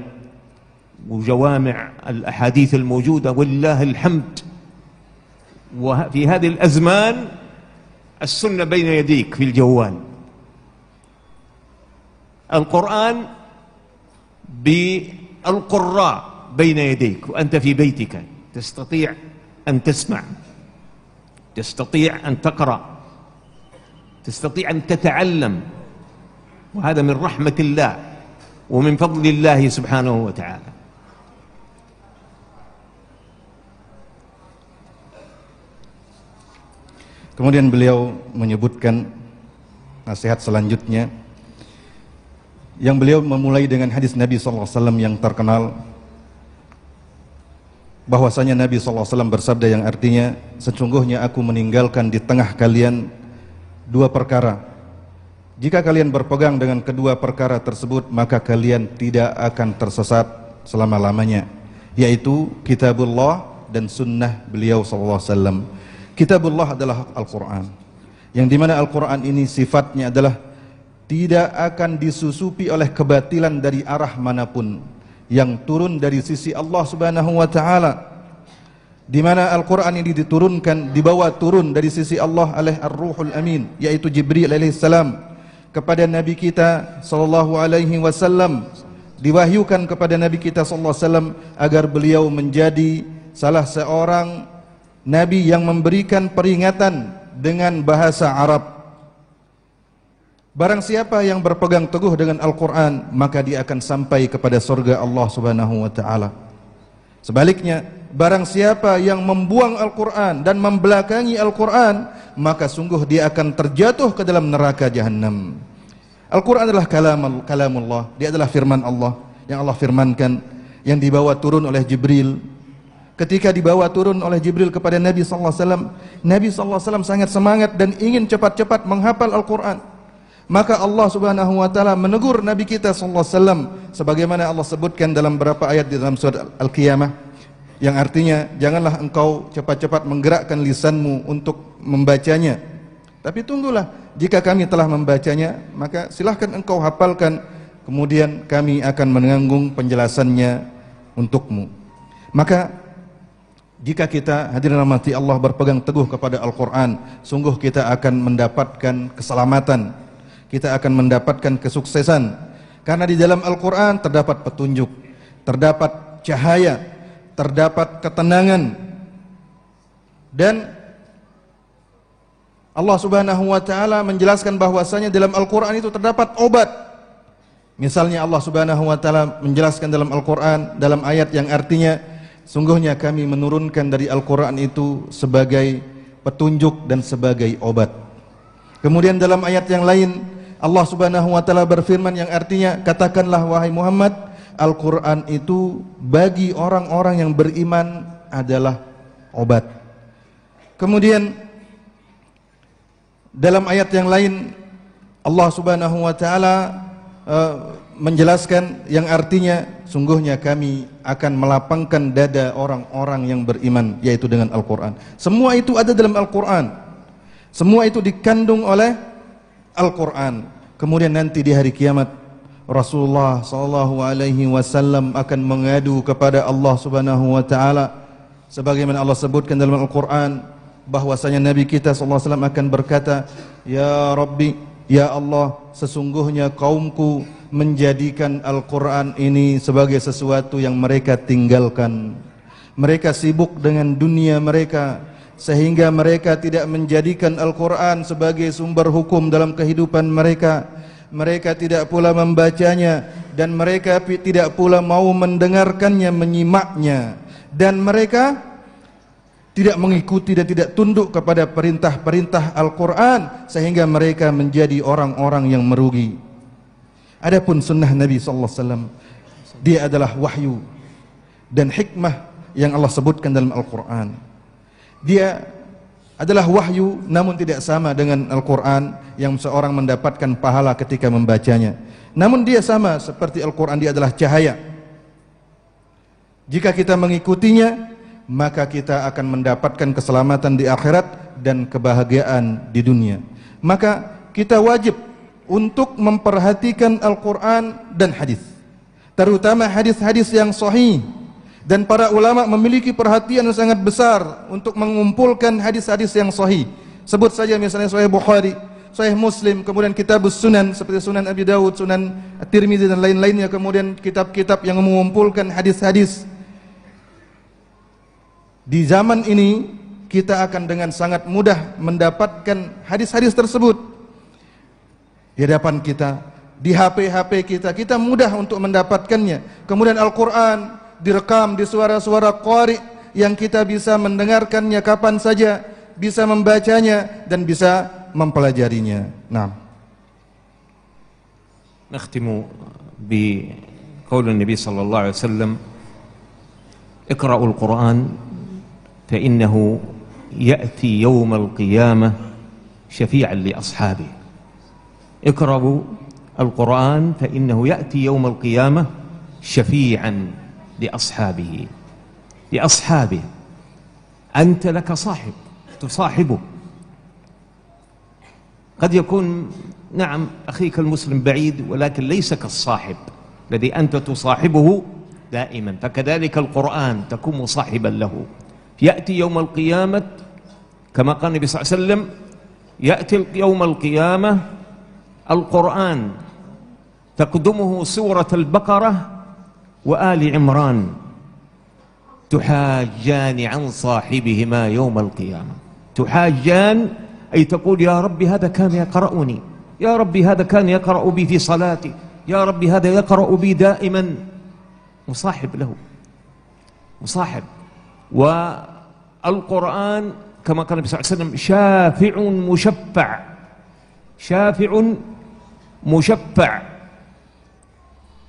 وجوامع الأحاديث الموجودة ولله الحمد. وفي هذه الأزمان السنة بين يديك في الجوال، القرآن بالقراء بين يديك وأنت في بيتك، تستطيع أن تسمع، تستطيع أن تقرأ، تستطيع أن تتعلم. وهذا من رحمة الله ومن فضل الله سبحانه وتعالى. Kemudian beliau menyebutkan nasihat selanjutnya yang beliau memulai dengan hadis Nabi SAW yang terkenal, bahwasanya Nabi SAW bersabda yang artinya, sesungguhnya aku meninggalkan di tengah kalian dua perkara. Jika kalian berpegang dengan kedua perkara tersebut, maka kalian tidak akan tersesat selama-lamanya, yaitu kitabullah dan sunnah beliau SAW. Kitabullah adalah Al-Quran, yang dimana Al-Quran ini sifatnya adalah tidak akan disusupi oleh kebatilan dari arah manapun, yang turun dari sisi Allah Subhanahu wa taala, di mana Al-Qur'an ini diturunkan, dibawa turun dari sisi Allah oleh Ar-Ruhul Amin, yaitu Jibril alaihi salam kepada Nabi kita sallallahu alaihi wasallam, diwahyukan kepada Nabi kita sallallahu alaihi wasallam agar beliau menjadi salah seorang nabi yang memberikan peringatan dengan bahasa Arab. Barang siapa yang berpegang teguh dengan Al-Quran, maka dia akan sampai kepada surga Allah Subhanahu wa ta'ala. Sebaliknya, barang siapa yang membuang Al-Quran dan membelakangi Al-Quran, maka sungguh dia akan terjatuh ke dalam neraka Jahannam. Al-Quran adalah kalamullah, dia adalah firman Allah yang Allah firmankan, yang dibawa turun oleh Jibril. Ketika dibawa turun oleh Jibril kepada Nabi SAW, Nabi SAW sangat semangat dan ingin cepat-cepat menghafal Al-Quran. Maka Allah Subhanahu wa taala menegur Nabi kita sallallahu alaihi wasallam sebagaimana Allah sebutkan dalam beberapa ayat di dalam surat Al-Qiyamah, yang artinya, janganlah engkau cepat-cepat menggerakkan lisanmu untuk membacanya, tapi tunggulah, jika kami telah membacanya, maka silahkan engkau hafalkan, kemudian kami akan menanggung penjelasannya untukmu. Maka jika kita, hadirin rahmati Allah, berpegang teguh kepada Al-Quran, sungguh kita akan mendapatkan keselamatan, kita akan mendapatkan kesuksesan, karena di dalam Al-Quran terdapat petunjuk, terdapat cahaya, terdapat ketenangan, dan Allah Subhanahu wa taala menjelaskan bahwasanya dalam Al-Quran itu terdapat obat. Misalnya Allah Subhanahu wa taala menjelaskan dalam Al-Quran dalam ayat yang artinya, sungguhnya kami menurunkan dari Al-Quran itu sebagai petunjuk dan sebagai obat. Kemudian dalam ayat yang lain Allah Subhanahu wa taala berfirman yang artinya, katakanlah wahai Muhammad, Al-Quran itu bagi orang-orang yang beriman adalah obat. Kemudian dalam ayat yang lain Allah Subhanahu wa taala menjelaskan yang artinya, sungguhnya kami akan melapangkan dada orang-orang yang beriman, yaitu dengan Al-Quran. Semua itu ada dalam Al-Quran, semua itu dikandung oleh Al-Quran. Kemudian nanti di hari kiamat Rasulullah sallallahu alaihi wasallam akan mengadu kepada Allah Subhanahu wa taala, sebagaimana Allah sebutkan dalam Al-Quran bahwasanya Nabi kita sallallahu alaihi wasallam akan berkata, ya Rabbi, ya Allah, sesungguhnya kaumku menjadikan Al-Quran ini sebagai sesuatu yang mereka tinggalkan. Mereka sibuk dengan dunia mereka, sehingga mereka tidak menjadikan Al-Quran sebagai sumber hukum dalam kehidupan mereka. Mereka tidak pula membacanya, dan mereka tidak pula mau mendengarkannya, menyimaknya, dan mereka tidak mengikuti dan tidak tunduk kepada perintah-perintah Al-Quran, sehingga mereka menjadi orang-orang yang merugi. Adapun sunnah Nabi sallallahu alaihi wasallam, dia adalah wahyu dan hikmah yang Allah sebutkan dalam Al-Quran. Dia adalah wahyu, namun tidak sama dengan Al-Quran yang seorang mendapatkan pahala ketika membacanya. Namun dia sama seperti Al-Quran, dia adalah cahaya. Jika kita mengikutinya, maka kita akan mendapatkan keselamatan di akhirat dan kebahagiaan di dunia. Maka kita wajib untuk memperhatikan Al-Quran dan hadis, terutama hadis-hadis yang sahih. Dan para ulama memiliki perhatian yang sangat besar untuk mengumpulkan hadis-hadis yang sahih. Sebut saja misalnya Sahih Bukhari, Sahih Muslim, kemudian Kitabus Sunan seperti Sunan Abi Dawud, Sunan At-Tirmidzi dan lain-lainnya, kemudian kitab-kitab yang mengumpulkan hadis-hadis. Di zaman ini kita akan dengan sangat mudah mendapatkan hadis-hadis tersebut di hadapan kita, di HP-HP kita, kita mudah untuk mendapatkannya. Kemudian Al-Quran direkam di suara-suara qari yang kita bisa mendengarkannya kapan saja, bisa membacanya dan bisa mempelajarinya. Nah, نختم بقول النبي صلى الله عليه وسلم اقرأوا القرآن فإنه يأتي يوم القيامة شفيعا لأصحابه. اقرأوا القرآن فإنه يأتي يوم القيامة شفيعا لأصحابه. أنت لك صاحب تصاحبه، قد يكون نعم أخيك المسلم بعيد، ولكن ليس كالصاحب الذي أنت تصاحبه دائما. فكذلك القرآن تكون مصاحبا له. يأتي يوم القيامة كما قال النبي صلى الله عليه وسلم: يأتي يوم القيامة القرآن تقدمه سورة البقرة وآل عمران تحاجان عن صاحبهما يوم القيامة. تحاجان أي تقول: يا ربي هذا كان يقرأني، يا ربي هذا كان يقرأ بي في صلاتي، يا ربي هذا يقرأ بي دائما. مصاحب له، مصاحب. والقرآن كما قال النبي صلى الله عليه وسلم: شافع مشفع، شافع مشفع،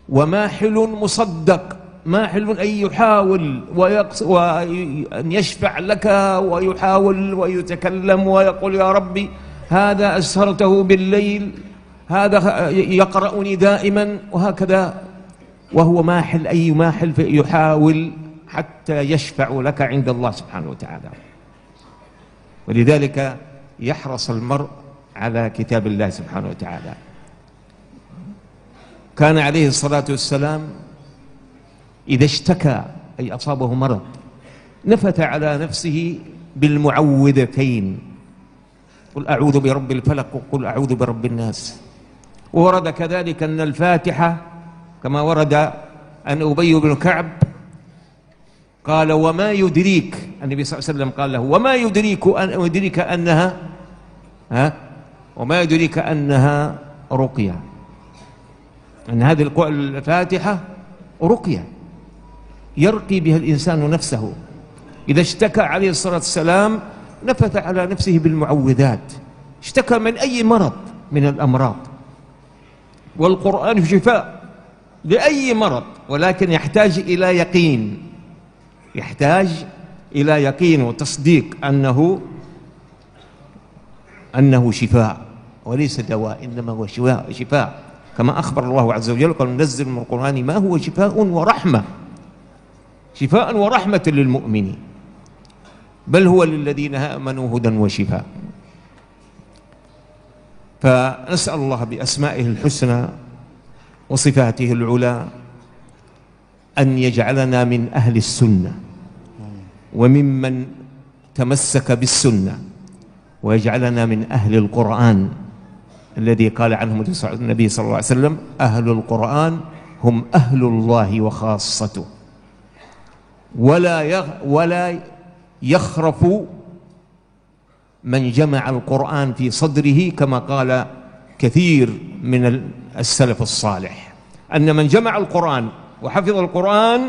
وماحل مصدق. ماحل أي يحاول وأن يشفع لك، ويحاول ويتكلم ويقول: يا ربي هذا أسهرته بالليل، هذا يقرأني دائما، وهكذا. وهو ماحل أي ماحل يحاول حتى يشفع لك عند الله سبحانه وتعالى. ولذلك يحرص المرء على كتاب الله سبحانه وتعالى. كان عليه الصلاة والسلام إذا اشتكى أي أصابه مرض نفث على نفسه بالمعوذتين: قل أعوذ برب الفلق وقل أعوذ برب الناس. وورد كذلك أن الفاتحة كما ورد أن أبي بن كعب قال: وما يدريك، النبي صلى الله عليه وسلم قال له: وما يدريك أنها وما يدريك أنها رقية، أن هذه الفاتحة رقية يرقي بها الإنسان نفسه. إذا اشتكى عليه الصلاة والسلام نفث على نفسه بالمعوذات، اشتكى من أي مرض من الأمراض. والقرآن شفاء لأي مرض، ولكن يحتاج إلى يقين، يحتاج إلى يقين وتصديق أنه شفاء وليس دواء، إنما هو شفاء، كما أخبر الله عز وجل قال: ننزل من القرآن ما هو شفاء ورحمة، شفاء ورحمة للمؤمنين، بل هو للذين آمنوا هدى وشفاء. فنسأل الله بأسمائه الحسنى وصفاته العلى أن يجعلنا من أهل السنة وممن تمسك بالسنة، ويجعلنا من أهل القرآن الذي قال عنهم النبي صلى الله عليه وسلم: أهل القرآن هم أهل الله وخاصته، ولا يخرف من جمع القرآن في صدره، كما قال كثير من السلف الصالح أن من جمع القرآن وحفظ القرآن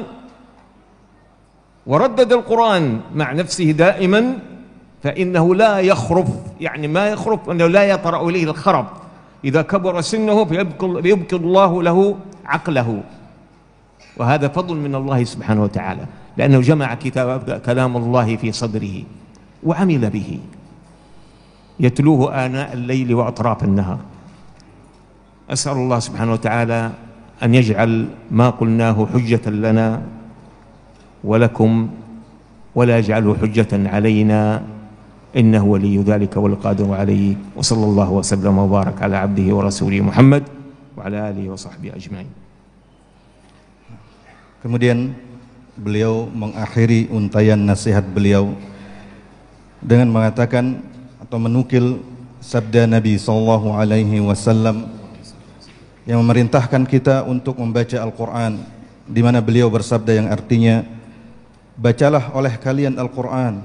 وردد القرآن مع نفسه دائما فإنه لا يخرف، يعني ما يخرف أنه لا يطرأ إليه الخرب. إذا كبر سنه فيبقي الله له عقله، وهذا فضل من الله سبحانه وتعالى، لأنه جمع كلام الله في صدره وعمل به، يتلوه آناء الليل وأطراف النهار. أسأل الله سبحانه وتعالى أن يجعل ما قلناه حجة لنا ولكم، ولا يجعله حجة علينا، إنه ولي ذلك والقادر عليه. وصلى الله وسلم وبارك على عبده ورسوله محمد وعلى آله وصحبه أجمعين. Kemudian beliau mengakhiri untayan nasihat beliau dengan mengatakan atau menukil sabda Nabi sallallahu alaihi wasallam yang memerintahkan kita untuk membaca Al-Quran, di mana beliau bersabda yang artinya, bacalah oleh kalian Al-Quran,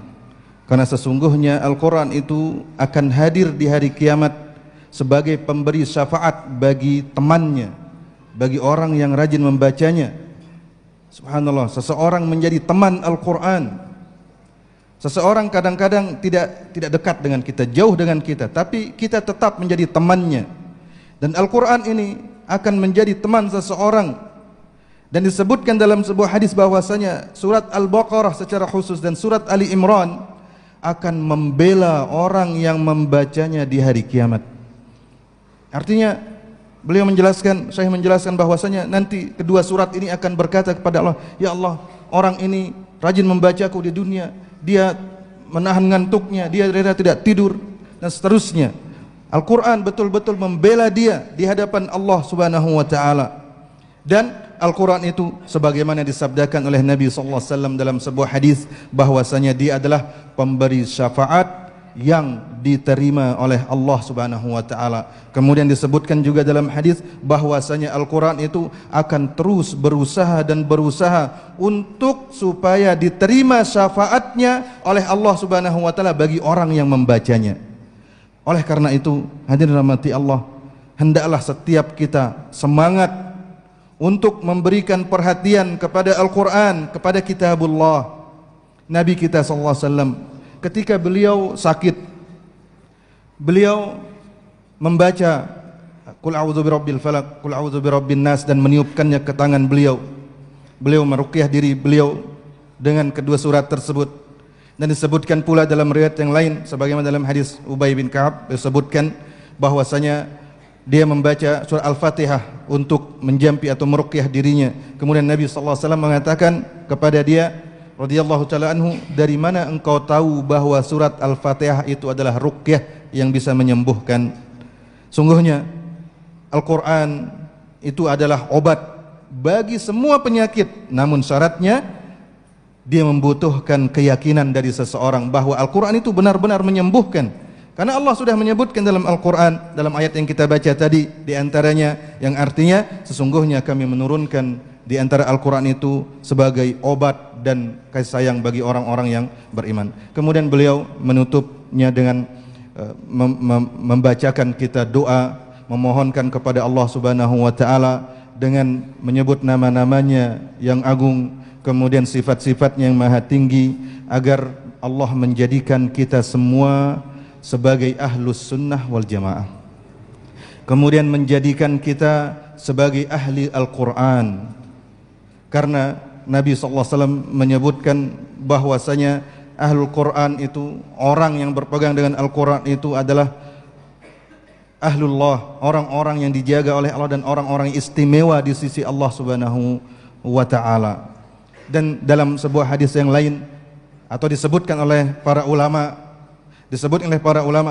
karena sesungguhnya Al-Quran itu akan hadir di hari kiamat sebagai pemberi syafaat bagi temannya, bagi orang yang rajin membacanya. Subhanallah, seseorang menjadi teman Al-Quran. Seseorang kadang-kadang tidak dekat dengan kita, jauh dengan kita, tapi kita tetap menjadi temannya. Dan Al-Quran ini akan menjadi teman seseorang Dan disebutkan dalam sebuah hadis bahwasanya surat Al-Baqarah secara khusus dan surat Ali Imran akan membela orang yang membacanya di hari kiamat. Artinya beliau menjelaskan, Syekh menjelaskan bahwasanya nanti kedua surat ini akan berkata kepada Allah, ya Allah, orang ini rajin membacaku di dunia, dia menahan ngantuknya, dia tidak tidur dan seterusnya. Al-Quran betul-betul membela dia di hadapan Allah Subhanahu wa Ta'ala. Dan Al-Quran itu sebagaimana disabdakan oleh Nabi SAW dalam sebuah hadis bahwasanya dia adalah pemberi syafaat yang diterima oleh Allah Subhanahu wa Ta'ala. Kemudian disebutkan juga dalam hadis bahwasanya Al-Quran itu akan terus berusaha dan berusaha untuk supaya diterima syafaatnya oleh Allah Subhanahu wa Ta'ala bagi orang yang membacanya. Oleh karena itu, hadirin rahmati Allah, hendaklah setiap kita semangat untuk memberikan perhatian kepada Al-Quran, kepada kitabullah. Nabi kita SAW ketika beliau sakit, beliau membaca Qul a'udzu birabbil falaq, Qul a'udzu birabbin nas dan meniupkannya ke tangan beliau. Beliau meruqyah diri beliau dengan kedua surat tersebut. Dan disebutkan pula dalam riwayat yang lain sebagaimana dalam hadis Ubay bin Ka'ab disebutkan bahwasanya dia membaca surah Al-Fatihah untuk menjampi atau meruqyah dirinya. Kemudian Nabi SAW mengatakan kepada dia radhiyallahu ta'ala anhu, dari mana engkau tahu bahwa surat Al-Fatihah itu adalah ruqyah yang bisa menyembuhkan? Sungguhnya Al-Quran itu adalah obat bagi semua penyakit, namun syaratnya dia membutuhkan keyakinan dari seseorang bahwa Al-Quran itu benar-benar menyembuhkan. Karena Allah sudah menyebutkan dalam Al-Quran, dalam ayat yang kita baca tadi, di antaranya yang artinya sesungguhnya kami menurunkan di antara Al-Quran itu sebagai obat dan kasih sayang bagi orang-orang yang beriman. Kemudian beliau menutupnya dengan membacakan kita doa, memohonkan kepada Allah Subhanahu wa Ta'ala dengan menyebut nama-namanya yang agung, kemudian sifat-sifatnya yang maha tinggi, agar Allah menjadikan kita semua sebagai ahlus sunnah wal jamaah, kemudian menjadikan kita sebagai ahli Al-Quran. Karena Nabi SAW menyebutkan bahwasanya ahlul Quran itu, orang yang berpegang dengan Al-Quran itu adalah ahlullah, orang-orang yang dijaga oleh Allah dan orang-orang istimewa di sisi Allah Subhanahu wa Ta'ala. Dan dalam sebuah hadis yang lain atau disebutkan oleh para ulama,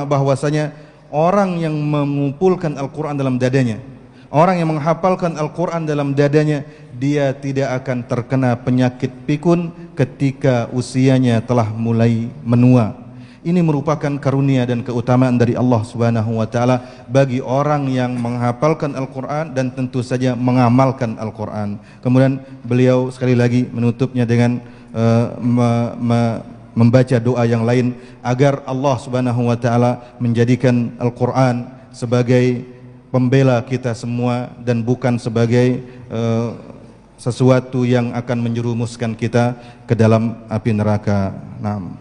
bahwasanya orang yang mengumpulkan Al-Quran dalam dadanya, orang yang menghafalkan Al-Quran dalam dadanya, dia tidak akan terkena penyakit pikun ketika usianya telah mulai menua. Ini merupakan karunia dan keutamaan dari Allah Subhanahu wa Ta'ala bagi orang yang menghafalkan Al-Quran dan tentu saja mengamalkan Al-Quran. Kemudian beliau sekali lagi menutupnya dengan membaca doa yang lain agar Allah Subhanahu wa Ta'ala menjadikan Al-Quran sebagai pembela kita semua dan bukan sebagai sesuatu yang akan menjerumuskan kita ke dalam api neraka. Naam.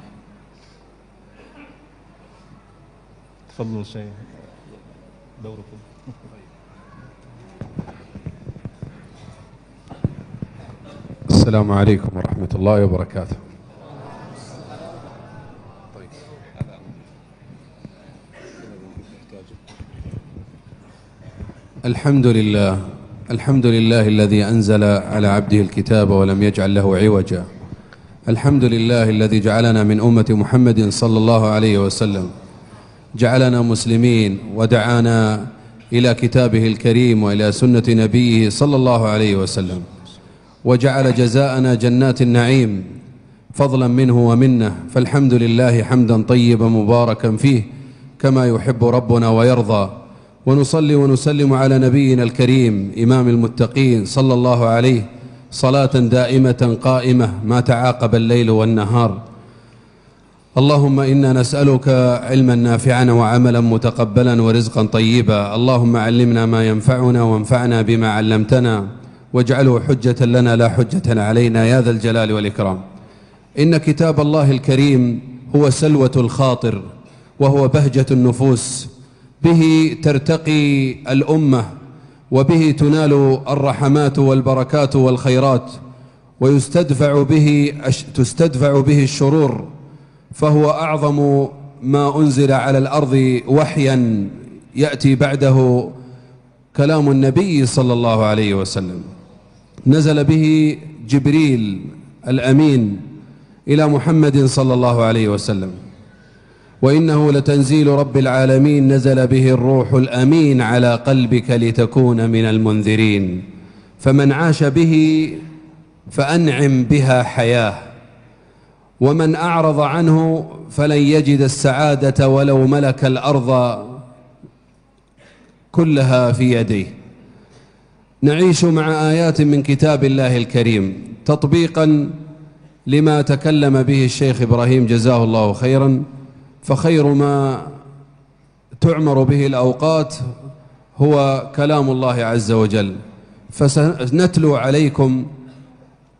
Fadhlu Syekh, daurukum. Assalamu alaikum warahmatullahi wabarakatuh. الحمد لله الذي أنزل على عبده الكتاب ولم يجعل له عوجا. الحمد لله الذي جعلنا من أمة محمد صلى الله عليه وسلم، جعلنا مسلمين ودعانا إلى كتابه الكريم وإلى سنة نبيه صلى الله عليه وسلم، وجعل جزاءنا جنات النعيم فضلا منه ومنه. فالحمد لله حمدا طيبا مباركا فيه كما يحب ربنا ويرضى. ونصلي ونسلم على نبينا الكريم إمام المتقين صلى الله عليه صلاة دائمة قائمة ما تعاقب الليل والنهار. اللهم إنا نسألك علما نافعا وعملا متقبلا ورزقا طيبا. اللهم علمنا ما ينفعنا وانفعنا بما علمتنا واجعله حجة لنا لا حجة علينا يا ذا الجلال والإكرام. إن كتاب الله الكريم هو سلوة الخاطر وهو بهجة النفوس، به ترتقي الأمة وبه تنال الرحمات والبركات والخيرات، تستدفع به الشرور، فهو أعظم ما أنزل على الأرض وحيا، يأتي بعده كلام النبي صلى الله عليه وسلم. نزل به جبريل الأمين إلى محمد صلى الله عليه وسلم، وإنه لتنزيل رب العالمين، نزل به الروح الأمين على قلبك لتكون من المنذرين. فمن عاش به فأنعم بها حياة، ومن أعرض عنه فلن يجد السعادة ولو ملك الأرض كلها في يديه. نعيش مع آيات من كتاب الله الكريم تطبيقا لما تكلم به الشيخ إبراهيم جزاه الله خيرا، فخير ما تعمر به الأوقات هو كلام الله عز وجل. فسنتلو عليكم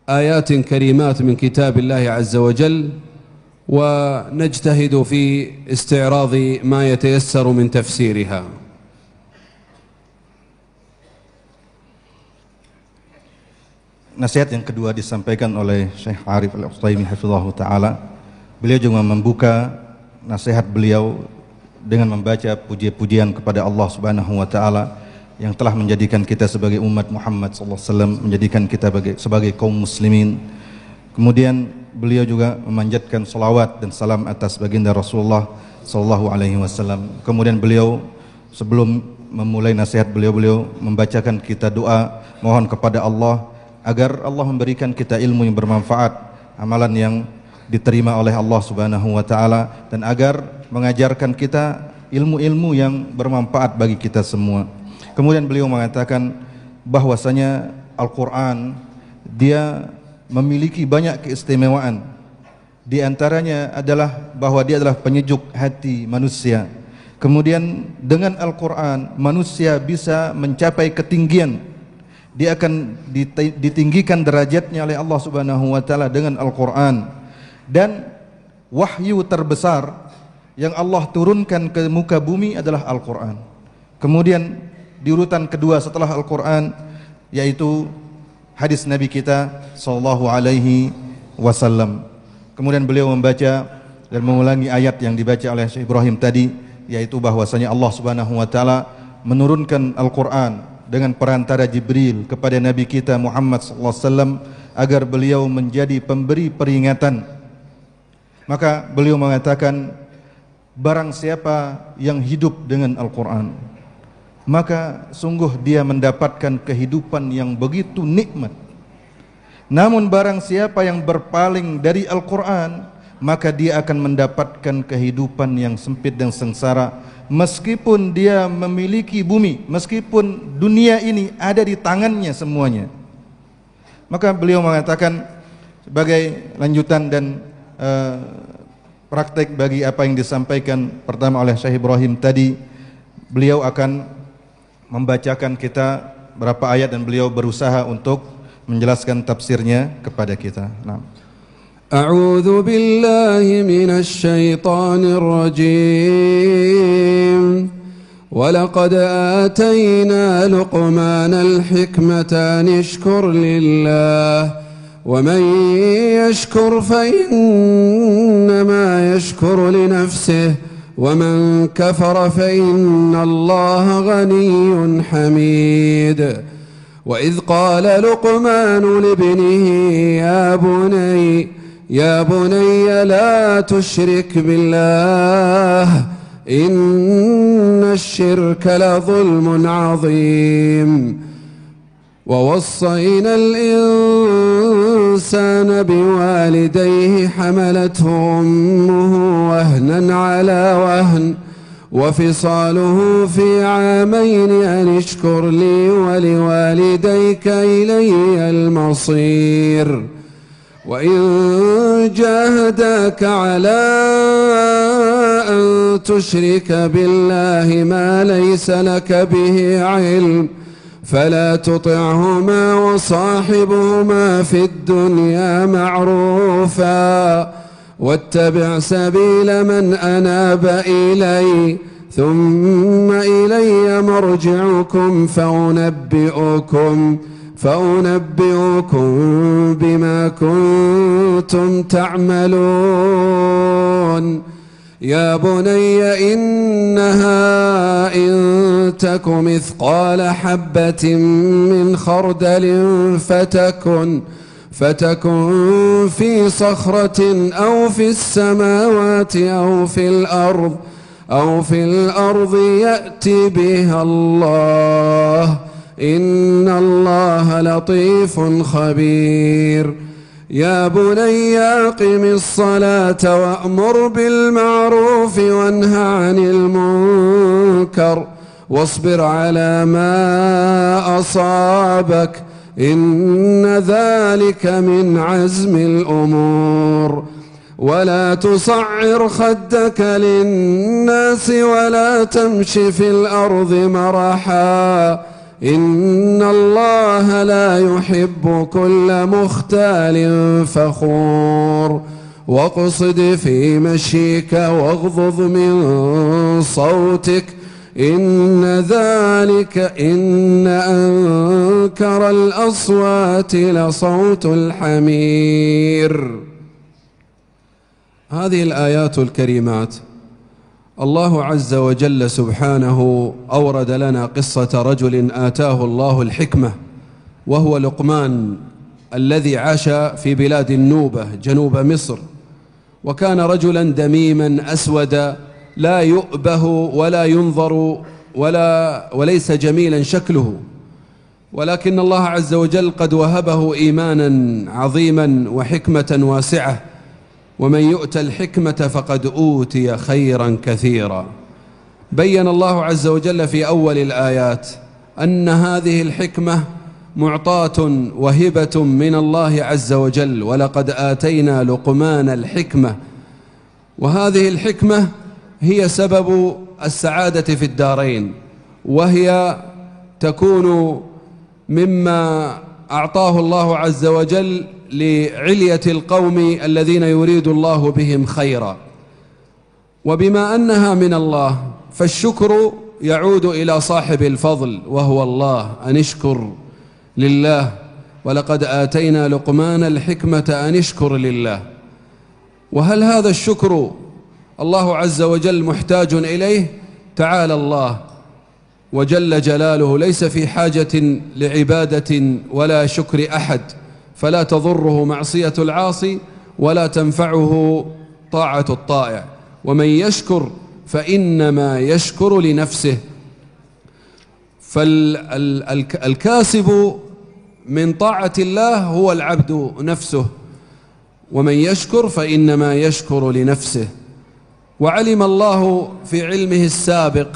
آيات كريمات من كتاب الله عز وجل، ونجتهد في استعراض ما يتيسر من تفسيرها. Nasihat yang kedua disampaikan oleh Syekh Arif Al-Utsaimin hafizahullah taala. Beliau juga membuka nasihat beliau dengan membaca puji-pujian kepada Allah Subhanahu wa taala yang telah menjadikan kita sebagai umat Muhammad sallallahu alaihi wasallam, menjadikan kita sebagai kaum muslimin. Kemudian beliau juga memanjatkan salawat dan salam atas baginda Rasulullah sallallahu alaihi wasallam. Kemudian beliau sebelum memulai nasihat beliau membacakan kita doa mohon kepada Allah agar Allah memberikan kita ilmu yang bermanfaat, amalan yang diterima oleh Allah Subhanahu wa taala, dan agar mengajarkan kita ilmu-ilmu yang bermanfaat bagi kita semua. Kemudian beliau mengatakan bahwasanya Al-Qur'an dia memiliki banyak keistimewaan. Di antaranya adalah bahwa dia adalah penyejuk hati manusia. Kemudian dengan Al-Qur'an manusia bisa mencapai ketinggian. Dia akan ditinggikan derajatnya oleh Allah Subhanahu wa taala dengan Al-Qur'an. Dan wahyu terbesar yang Allah turunkan ke muka bumi adalah Al-Qur'an. Kemudian di urutan kedua setelah Al-Qur'an yaitu hadis Nabi kita sallallahu alaihi wasallam. Kemudian beliau membaca dan mengulangi ayat yang dibaca oleh Syekh Ibrahim tadi, yaitu bahwasanya Allah Subhanahu wa taala menurunkan Al-Qur'an dengan perantara Jibril kepada Nabi kita Muhammad sallallahu alaihi wasallam agar beliau menjadi pemberi peringatan. Maka beliau mengatakan, barang siapa yang hidup dengan Al-Qur'an, maka sungguh dia mendapatkan kehidupan yang begitu nikmat. Namun barang siapa yang berpaling dari Al-Qur'an, maka dia akan mendapatkan kehidupan yang sempit dan sengsara. Meskipun dia memiliki bumi, meskipun dunia ini ada di tangannya semuanya. Maka beliau mengatakan sebagai lanjutan dan praktek bagi apa yang disampaikan pertama oleh Syekh Ibrahim tadi, beliau akan membacakan kita berapa ayat dan beliau berusaha untuk menjelaskan tafsirnya kepada kita. Nah. أعوذ بالله من الشيطان الرجيم ولقد آتينا لقمان الحكمة أن اشكر لله ومن يشكر فإنما يشكر لنفسه ومن كفر فإن الله غني حميد وإذ قال لقمان لابنه يا بني لا تشرك بالله إن الشرك لظلم عظيم ووصينا الإنسان بوالديه حملته أمه وهنا على وهن وفصاله في عامين أن اشكر لي ولوالديك إلي المصير وإن جاهداك على أن تشرك بالله ما ليس لك به علم فلا تطعهما وصاحبهما في الدنيا معروفا واتبع سبيل من أناب إلي ثم إلي مرجعكم فأنبئكم بما كنتم تعملون. يا بني إنها إن تك مثقال حبة من خردل فتكن في صخرة أو في السماوات أو في الأرض يأت بها الله إن الله لطيف خبير. يا بني أقم الصلاة وأمر بالمعروف وانه عن المنكر واصبر على ما أصابك إن ذلك من عزم الأمور. ولا تصعر خدك للناس ولا تمش في الأرض مرحا إن الله لا يحب كل مختال فخور. واقصد في مشيك واغضض من صوتك إن أنكر الأصوات لصوت الحمير. هذه الآيات الكريمات الله عز وجل سبحانه أورد لنا قصة رجل آتاه الله الحكمة، وهو لقمان الذي عاش في بلاد النوبة جنوب مصر، وكان رجلا دميما أسود لا يؤبه ولا ينظر وليس جميلا شكله، ولكن الله عز وجل قد وهبه إيمانا عظيما وحكمة واسعة، ومن يؤت الحكمة فقد أوتي خيرا كثيرا. بين الله عز وجل في أول الآيات أن هذه الحكمة معطاة وهبة من الله عز وجل، ولقد آتينا لقمان الحكمة، وهذه الحكمة هي سبب السعادة في الدارين، وهي تكون مما أعطاه الله عز وجل لعلية القوم الذين يريد الله بهم خيرا. وبما أنها من الله فالشكر يعود إلى صاحب الفضل وهو الله، أن اشكر لله، ولقد آتينا لقمان الحكمة أن اشكر لله. وهل هذا الشكر الله عز وجل محتاج إليه؟ تعالى الله وجل جلاله ليس في حاجة لعبادة ولا شكر أحد، فلا تضره معصية العاصي ولا تنفعه طاعة الطائع، ومن يشكر فإنما يشكر لنفسه. فالكاسب من طاعة الله هو العبد نفسه، ومن يشكر فإنما يشكر لنفسه. وعلم الله في علمه السابق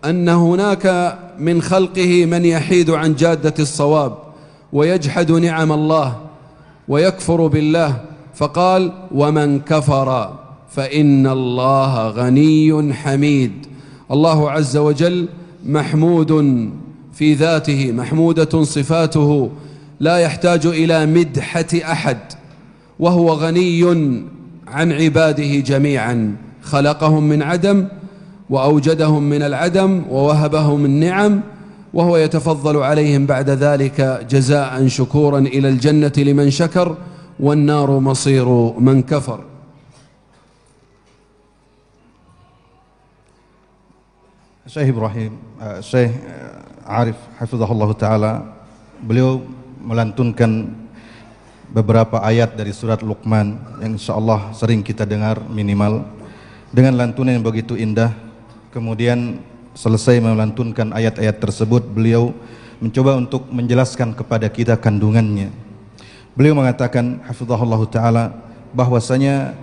أن هناك من خلقه من يحيد عن جادة الصواب ويجحد نعم الله ويكفر بالله، فقال ومن كفر فإن الله غني حميد. الله عز وجل محمود في ذاته، محمودة صفاته، لا يحتاج إلى مدحة أحد، وهو غني عن عباده جميعا، خلقهم من عدم وأوجدهم من العدم ووهبهم النعم، وهو يتفضل عليهم بعد ذلك جزاء شكورا إلى الجنة لمن شكر، والنار مصير من كفر. Syekh Ibrahim, Syekh Arif hafizahullah ta'ala, beliau melantunkan beberapa ayat dari surat Luqman yang insyaallah sering kita dengar minimal, dengan lantunan yang begitu indah. Kemudian selesai melantunkan ayat-ayat tersebut, beliau mencoba untuk menjelaskan kepada kita kandungannya. Beliau mengatakan hafizahullah ta'ala bahwasanya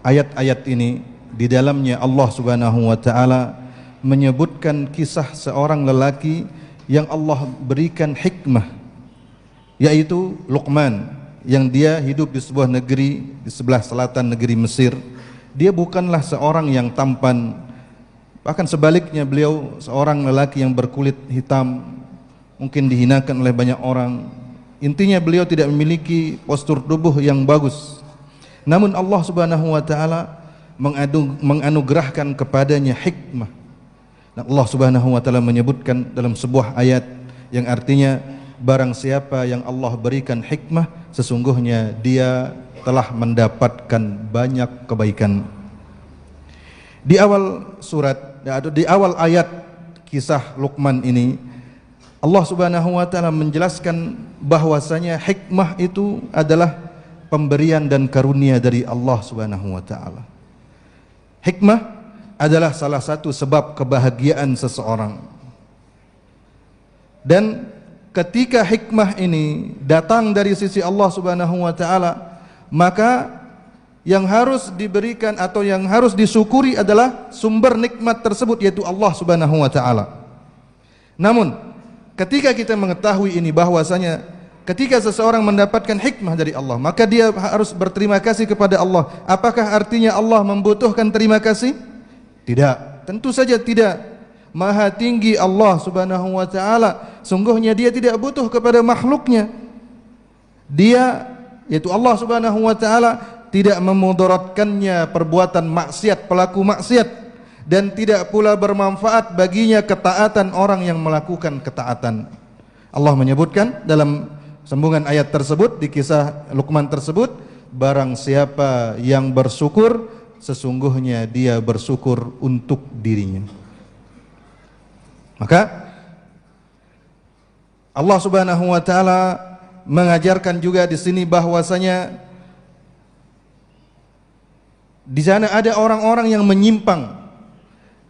ayat-ayat ini di dalamnya Allah subhanahu wa ta'ala menyebutkan kisah seorang lelaki yang Allah berikan hikmah, yaitu Luqman, yang dia hidup di sebuah negeri di sebelah selatan negeri Mesir. Dia bukanlah seorang yang tampan, bahkan sebaliknya beliau seorang lelaki yang berkulit hitam, mungkin dihinakan oleh banyak orang. Intinya beliau tidak memiliki postur tubuh yang bagus. Namun Allah subhanahu wa ta'ala menganugerahkan kepadanya hikmah, Dan Allah Subhanahu wa taala menyebutkan dalam sebuah ayat yang artinya barang siapa yang Allah berikan hikmah, sesungguhnya dia telah mendapatkan banyak kebaikan. Di awal surat, di awal ayat kisah Luqman ini, Allah Subhanahu wa taala menjelaskan bahwasanya hikmah itu adalah pemberian dan karunia dari Allah Subhanahu wa taala. Hikmah adalah salah satu sebab kebahagiaan seseorang. Dan ketika hikmah ini datang dari sisi Allah Subhanahu wa taala, maka yang harus diberikan atau yang harus disyukuri adalah sumber nikmat tersebut, yaitu Allah Subhanahu wa taala. Namun ketika kita mengetahui ini bahwasanya ketika seseorang mendapatkan hikmah dari Allah, maka dia harus berterima kasih kepada Allah. Apakah artinya Allah membutuhkan terima kasih? Tidak, tentu saja tidak. Maha tinggi Allah Subhanahu wa taala, sungguhnya dia tidak butuh kepada makhluknya. Dia, yaitu Allah Subhanahu wa taala, tidak memudaratkannya perbuatan maksiat, pelaku maksiat, dan tidak pula bermanfaat baginya ketaatan orang yang melakukan ketaatan. Allah menyebutkan dalam sambungan ayat tersebut, di kisah Luqman tersebut, barang siapa yang bersyukur, sesungguhnya dia bersyukur untuk dirinya. Maka Allah Subhanahu wa taala mengajarkan juga di sini bahwasanya di sana ada orang-orang yang menyimpang,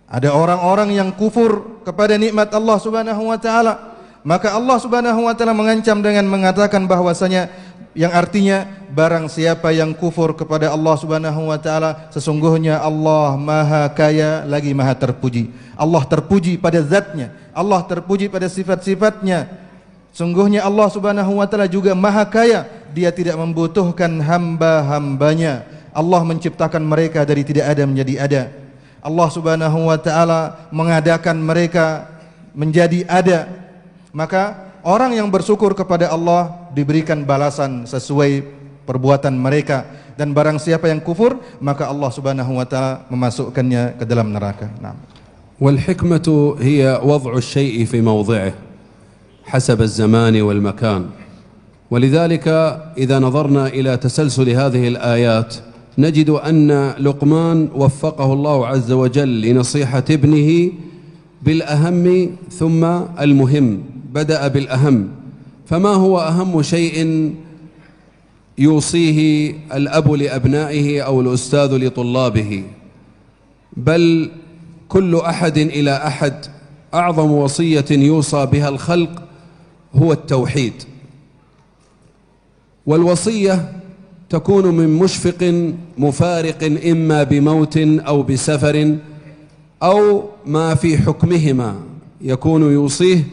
ada orang-orang yang kufur kepada nikmat Allah Subhanahu wa taala. Maka Allah Subhanahu wa taala mengancam dengan mengatakan bahwasanya, yang artinya barang siapa yang kufur kepada Allah Subhanahu wa taala, sesungguhnya Allah Maha Kaya lagi Maha Terpuji. Allah terpuji pada zatnya, Allah terpuji pada sifat-sifatnya. Sungguhnya Allah Subhanahu wa taala juga Maha Kaya, dia tidak membutuhkan hamba-hambanya. Allah menciptakan mereka dari tidak ada menjadi ada. Allah Subhanahu wa taala mengadakan mereka menjadi ada. Maka orang yang bersyukur kepada Allah diberikan balasan sesuai perbuatan mereka, dan barang siapa yang kufur, maka Allah Subhanahu wa taala memasukkannya ke dalam neraka. Nah. والحكمة هي وضع الشيء في موضعه حسب الزمان والمكان. ولذلك إذا نظرنا إلى تسلسل هذه الآيات نجد أن لقمان وفقه الله عز وجل لنصيحة ابنه بالأهم ثم المهم، بدأ بالأهم. فما هو أهم شيء يوصيه الأب لأبنائه أو الأستاذ لطلابه؟ بل كل أحد إلى أحد أعظم وصية يوصى بها الخلق هو التوحيد. والوصية تكون من مشفق مفارق إما بموت أو بسفر أو ما في حكمهما، يكون يوصيه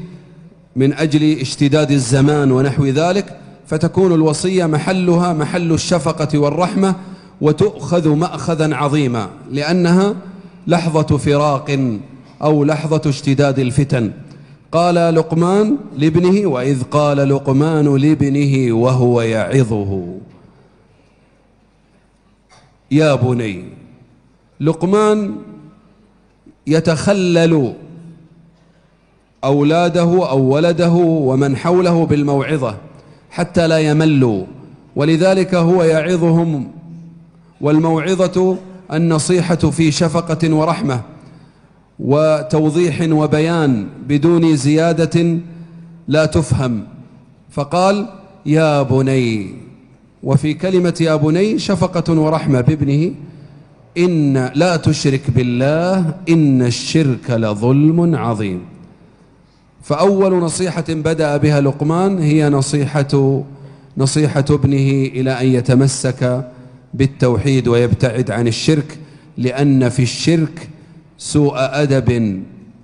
من أجل اشتداد الزمان ونحو ذلك، فتكون الوصية محلها محل الشفقة والرحمة، وتؤخذ مأخذا عظيما، لأنها لحظة فراق أو لحظة اشتداد الفتن. قال لقمان لابنه: وإذ قال لقمان لابنه وهو يعظه يا بني. لقمان يتخلل أولاده أو ولده ومن حوله بالموعظة حتى لا يملوا، ولذلك هو يعظهم. والموعظة النصيحة في شفقة ورحمة وتوضيح وبيان بدون زيادة لا تفهم. فقال يا بني، وفي كلمة يا بني شفقة ورحمة بابنه. إن لا تشرك بالله إن الشرك لظلم عظيم. فأول نصيحة بدأ بها لقمان هي نصيحة ابنه إلى أن يتمسك بالتوحيد ويبتعد عن الشرك، لأن في الشرك سوء أدب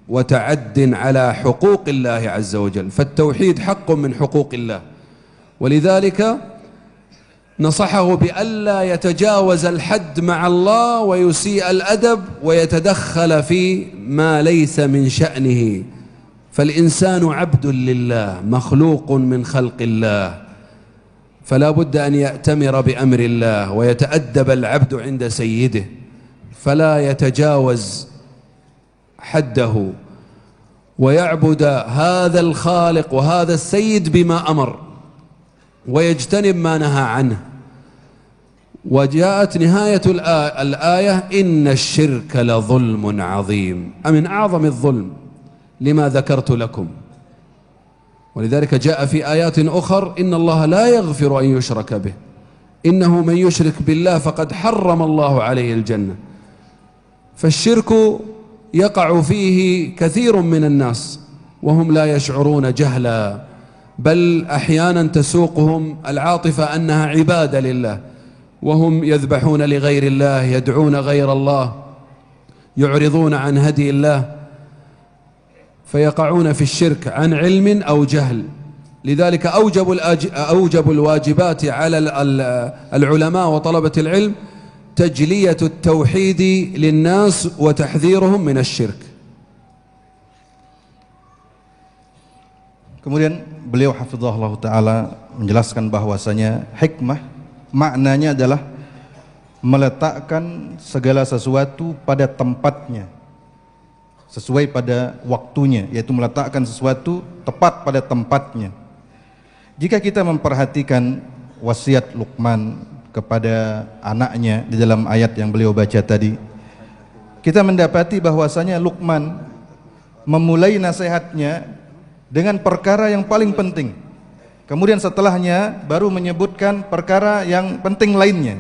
وتعد على حقوق الله عز وجل، فالتوحيد حق من حقوق الله. ولذلك نصحه بألا يتجاوز الحد مع الله ويسيء الأدب ويتدخل في ما ليس من شأنه. فالإنسان عبد لله مخلوق من خلق الله، فلا بد أن يأتمر بأمر الله ويتأدب العبد عند سيده، فلا يتجاوز حده ويعبد هذا الخالق وهذا السيد بما أمر ويجتنب ما نهى عنه. وجاءت نهاية الآية إن الشرك لظلم عظيم، من أعظم الظلم لما ذكرت لكم. ولذلك جاء في آيات أخر إن الله لا يغفر أن يشرك به إنه من يشرك بالله فقد حرم الله عليه الجنة. فالشرك يقع فيه كثير من الناس وهم لا يشعرون جهلا، بل أحيانا تسوقهم العاطفة أنها عبادة لله وهم يذبحون لغير الله، يدعون غير الله، يعرضون عن هدي الله، فيقعون في الشرك عن علم أو جهل. لذلك أوجب الواجبات على العلماء وطلبة العلم تجلية التوحيد للناس وتحذيرهم من الشرك. Kemudian beliau hafizahullah ta'ala menjelaskan bahwasanya hikmah maknanya adalah meletakkan segala sesuatu pada tempatnya sesuai pada waktunya, yaitu meletakkan sesuatu tepat pada tempatnya. Jika kita memperhatikan wasiat Luqman kepada anaknya di dalam ayat yang beliau baca tadi, kita mendapati bahwasanya Luqman memulai nasihatnya dengan perkara yang paling penting. Kemudian setelahnya baru menyebutkan perkara yang penting lainnya.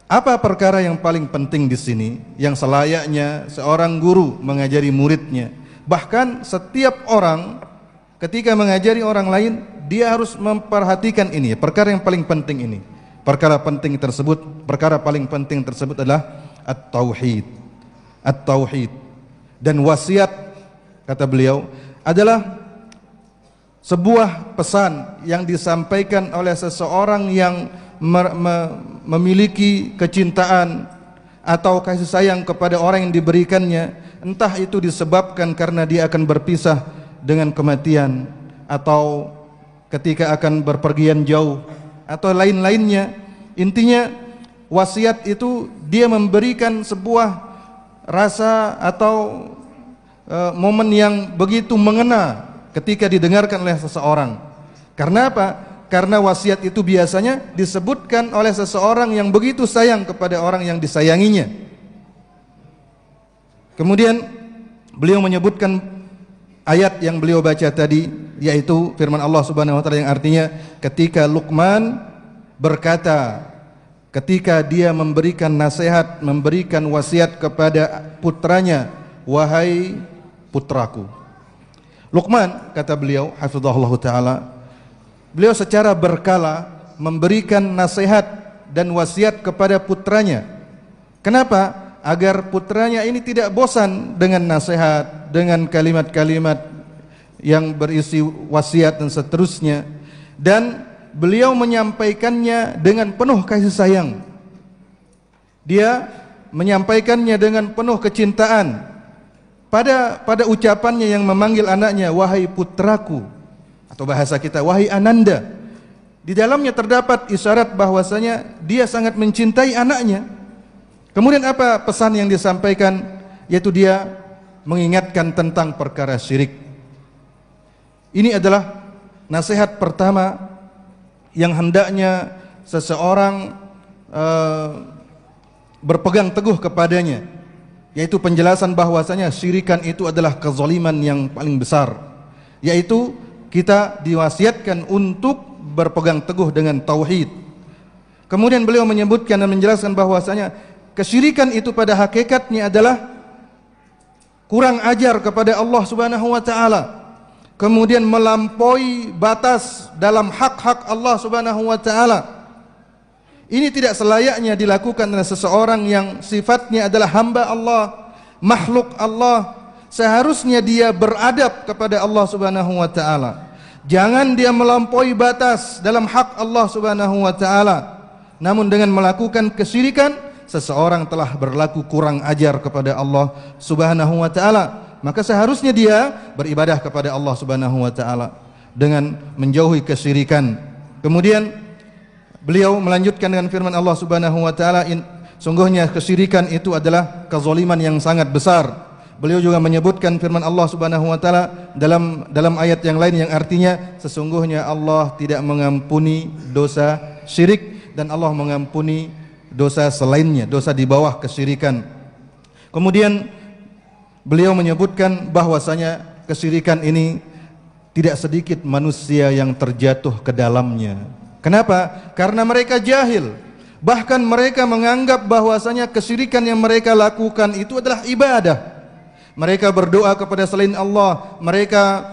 Apa perkara yang paling penting di sini yang selayaknya seorang guru mengajari muridnya? Bahkan setiap orang ketika mengajari orang lain, dia harus memperhatikan ini, perkara yang paling penting ini. Perkara paling penting tersebut adalah at-tauhid. At-tauhid. Dan wasiat, kata beliau, adalah sebuah pesan yang disampaikan oleh seseorang yang memiliki kecintaan atau kasih sayang kepada orang yang diberikannya, entah itu disebabkan karena dia akan berpisah dengan kematian atau ketika akan berpergian jauh atau lain-lainnya. Intinya wasiat itu dia memberikan sebuah rasa atau momen yang begitu mengena ketika didengarkan oleh seseorang. Karena apa? Karena wasiat itu biasanya disebutkan oleh seseorang yang begitu sayang kepada orang yang disayanginya. Kemudian beliau menyebutkan ayat yang beliau baca tadi, yaitu firman Allah Subhanahu wa taala yang artinya ketika Luqman berkata, ketika dia memberikan nasihat, memberikan wasiat kepada putranya, wahai putraku. Luqman, kata beliau hafizahullah taala, beliau secara berkala memberikan nasihat dan wasiat kepada putranya. Kenapa? Agar putranya ini tidak bosan dengan nasihat, dengan kalimat-kalimat yang berisi wasiat dan seterusnya. Dan beliau menyampaikannya dengan penuh kasih sayang. Dia menyampaikannya dengan penuh kecintaan. Pada ucapannya yang memanggil anaknya, wahai putraku, atau bahasa kita, wahai ananda. Di dalamnya terdapat isyarat bahwasanya dia sangat mencintai anaknya. Kemudian apa pesan yang disampaikan? Yaitu dia mengingatkan tentang perkara syirik. Ini adalah nasihat pertama yang hendaknya seseorang berpegang teguh kepadanya, yaitu penjelasan bahwasanya syirikan itu adalah kezaliman yang paling besar, yaitu kita diwasiatkan untuk berpegang teguh dengan tauhid. Kemudian beliau menyebutkan dan menjelaskan bahwasanya kesyirikan itu pada hakikatnya adalah kurang ajar kepada Allah Subhanahu wa taala, kemudian melampaui batas dalam hak-hak Allah Subhanahu wa taala. Ini tidak selayaknya dilakukan oleh seseorang yang sifatnya adalah hamba Allah, makhluk Allah. Seharusnya dia beradab kepada Allah Subhanahu wa taala. Jangan dia melampaui batas dalam hak Allah Subhanahu wa taala. Namun dengan melakukan kesyirikan, seseorang telah berlaku kurang ajar kepada Allah Subhanahu wa taala. Maka seharusnya dia beribadah kepada Allah Subhanahu wa taala dengan menjauhi kesyirikan. Kemudian beliau melanjutkan dengan firman Allah Subhanahu wa taala, sungguhnya kesyirikan itu adalah kezaliman yang sangat besar. beliau juga menyebutkan firman Allah Subhanahu wa taala dalam ayat yang lain yang artinya sesungguhnya Allah tidak mengampuni dosa syirik dan Allah mengampuni dosa selainnya, dosa di bawah kesyirikan. Kemudian beliau menyebutkan bahwasanya kesyirikan ini tidak sedikit manusia yang terjatuh ke dalamnya. Kenapa? Karena mereka jahil. Bahkan mereka menganggap bahwasanya kesyirikan yang mereka lakukan itu adalah ibadah. Mereka berdoa kepada selain Allah, mereka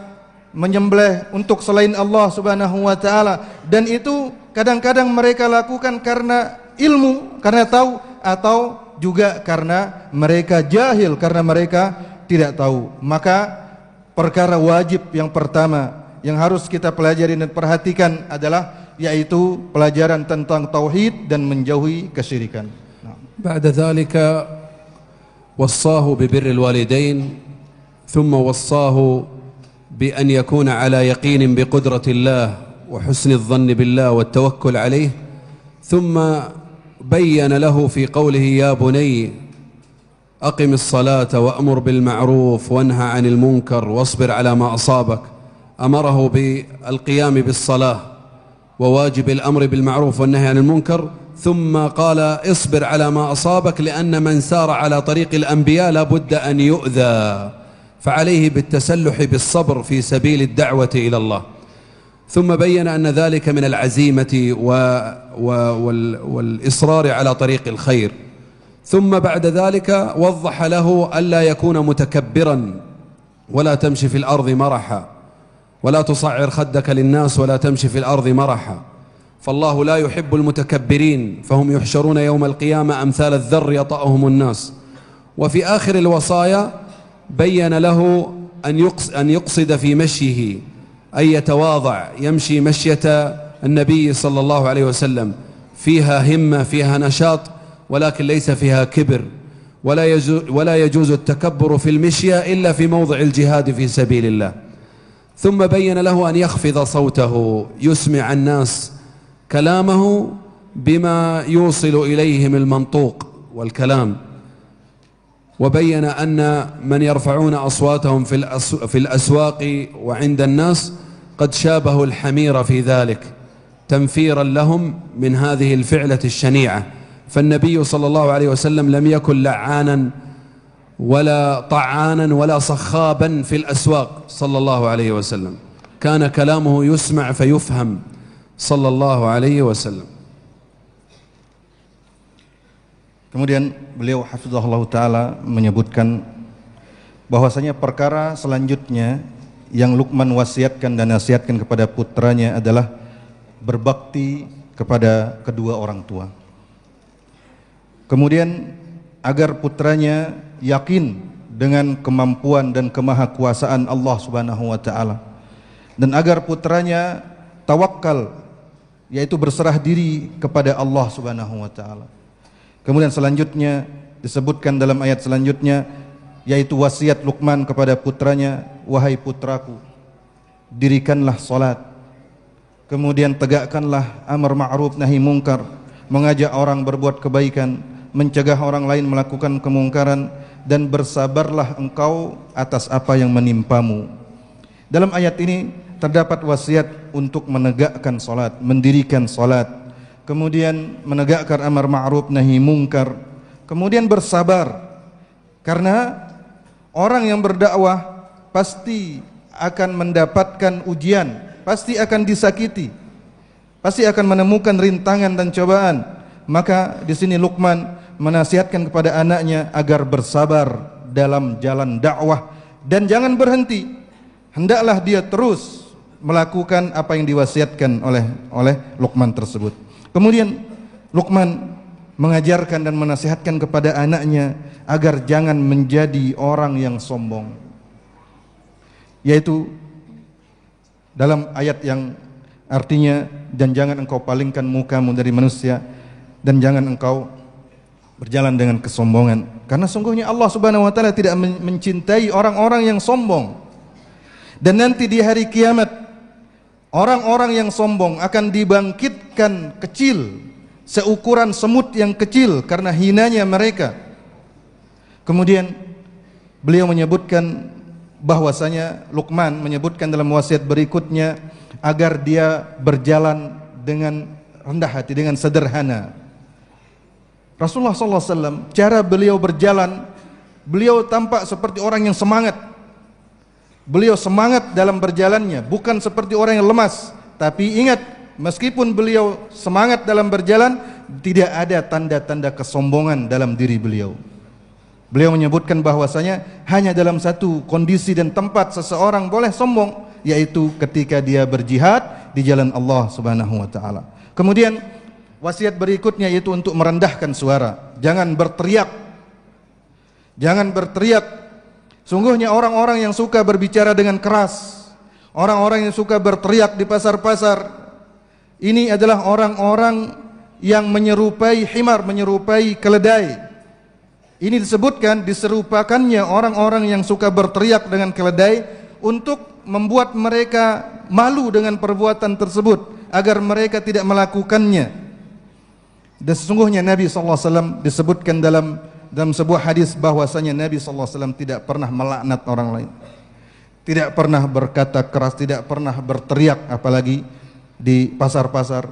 menyembelih untuk selain Allah Subhanahu wa taala, dan itu kadang-kadang mereka lakukan karena ilmu, karena tahu, atau juga karena mereka jahil, karena mereka tidak tahu. Maka perkara wajib yang pertama yang harus kita pelajari dan perhatikan adalah yaitu pelajaran tentang tauhid dan menjauhi kesyirikan. بعد ذلك وصاه ببر الوالدين ثم وصاه بأن يكون على يقين بقدرة الله وحسن الظن بالله والتوكل عليه ثم بين له في قوله يا بني أقم الصلاة وأمر بالمعروف وانهى عن المنكر واصبر على ما أصابك أمره بالقيام بالصلاة وواجب الأمر بالمعروف والنهي عن المنكر ثم قال اصبر على ما أصابك لأن من سار على طريق الأنبياء لا بد أن يؤذى فعليه بالتسلح بالصبر في سبيل الدعوة إلى الله ثم بين أن ذلك من العزيمة والإصرار على طريق الخير ثم بعد ذلك وضح له ألا يكون متكبرا ولا تمشي في الأرض مرحا ولا تصعر خدك للناس ولا تمشي في الأرض مرحا فالله لا يحب المتكبرين فهم يحشرون يوم القيامة أمثال الذر يطأهم الناس وفي آخر الوصايا بين له أن يقصد في مشيه أن يتواضع يمشي مشية النبي صلى الله عليه وسلم فيها همة فيها نشاط ولكن ليس فيها كبر ولا يجوز التكبر في المشية إلا في موضع الجهاد في سبيل الله ثم بين له أن يخفض صوته يسمع الناس كلامه بما يوصل إليهم المنطوق والكلام وبين أن من يرفعون أصواتهم في الأسواق وعند الناس قد شابهوا الحمير في ذلك تنفيرا لهم من هذه الفعلة الشنيعة فالنبي صلى الله عليه وسلم لم يكن لعانا ولا طعانا ولا صخابا في الأسواق صلى الله عليه وسلم كان كلامه يسمع فيفهم صلى الله عليه وسلم. Kemudian beliau hafizahullah ta'ala menyebutkan bahwasanya perkara selanjutnya yang Luqman wasiatkan dan nasihatkan kepada putranya adalah berbakti kepada kedua orang tua. Kemudian agar putranya yakin dengan kemampuan dan kemahakuasaan Allah Subhanahu wa taala, dan agar putranya tawakal, yaitu berserah diri kepada Allah Subhanahu wa taala. Kemudian selanjutnya disebutkan dalam ayat selanjutnya, yaitu wasiat Luqman kepada putranya, wahai putraku, dirikanlah salat, kemudian tegakkanlah amar ma'ruf nahi mungkar, mengajak orang berbuat kebaikan, mencegah orang lain melakukan kemungkaran, dan bersabarlah engkau atas apa yang menimpamu. Dalam ayat ini terdapat wasiat untuk menegakkan salat, mendirikan salat, kemudian menegakkan amar ma'ruf nahi mungkar, kemudian bersabar. Karena orang yang berdakwah pasti akan mendapatkan ujian, pasti akan disakiti, pasti akan menemukan rintangan dan cobaan. Maka di sini Luqman menasihatkan kepada anaknya agar bersabar dalam jalan dakwah dan jangan berhenti. Hendaklah dia terus melakukan apa yang diwasiatkan oleh Luqman tersebut. Kemudian Luqman mengajarkan dan menasihatkan kepada anaknya agar jangan menjadi orang yang sombong, yaitu dalam ayat yang artinya, dan jangan engkau palingkan mukamu dari manusia, dan jangan engkau berjalan dengan kesombongan, karena sungguhnya Allah Subhanahu wa taala tidak mencintai orang-orang yang sombong. Dan nanti di hari kiamat orang-orang yang sombong akan dibangkitkan kecil, seukuran semut yang kecil karena hinanya mereka. Kemudian beliau menyebutkan bahwasanya Luqman menyebutkan dalam wasiat berikutnya agar dia berjalan dengan rendah hati, dengan sederhana. Rasulullah SAW, cara beliau berjalan, beliau tampak seperti orang yang semangat. Beliau semangat dalam berjalannya, bukan seperti orang yang lemas. Tapi ingat, meskipun beliau semangat dalam berjalan, tidak ada tanda-tanda kesombongan dalam diri beliau. Beliau menyebutkan bahwasanya hanya dalam satu kondisi dan tempat seseorang boleh sombong, yaitu ketika dia berjihad di jalan Allah Subhanahu wa taala. Kemudian wasiat berikutnya yaitu untuk merendahkan suara. Jangan berteriak. Jangan berteriak. Sungguhnya orang-orang yang suka berbicara dengan keras, orang-orang yang suka berteriak di pasar-pasar, ini adalah orang-orang yang menyerupai himar, menyerupai keledai. Ini disebutkan, diserupakannya orang-orang yang suka berteriak dengan keledai untuk membuat mereka malu dengan perbuatan tersebut, agar mereka tidak melakukannya. Dan sesungguhnya Nabi SAW disebutkan dalam sebuah hadis bahwasanya Nabi SAW tidak pernah melaknat orang lain, tidak pernah berkata keras, tidak pernah berteriak, apalagi di pasar-pasar.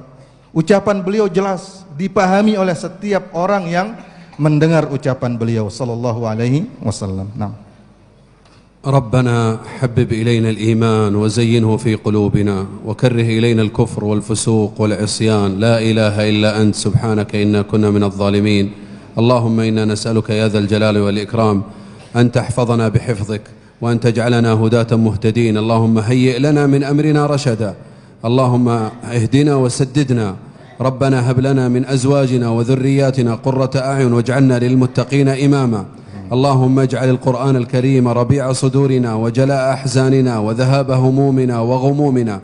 Ucapan beliau jelas, dipahami oleh setiap orang yang mendengar ucapan beliau sallallahu alaihi wasallam. Nah. ربنا حبب إلينا الإيمان وزينه في قلوبنا وكره إلينا الكفر والفسوق والعصيان لا إله إلا أنت سبحانك إنا كنا من الظالمين اللهم إنا نسألك يا ذا الجلال والإكرام أن تحفظنا بحفظك وأن تجعلنا هداة مهتدين اللهم هيئ لنا من أمرنا رشدا اللهم اهدنا وسددنا ربنا هب لنا من أزواجنا وذرياتنا قرة أعين واجعلنا للمتقين إماما اللهم اجعل القرآن الكريم ربيع صدورنا وجلاء أحزاننا وذهاب همومنا وغمومنا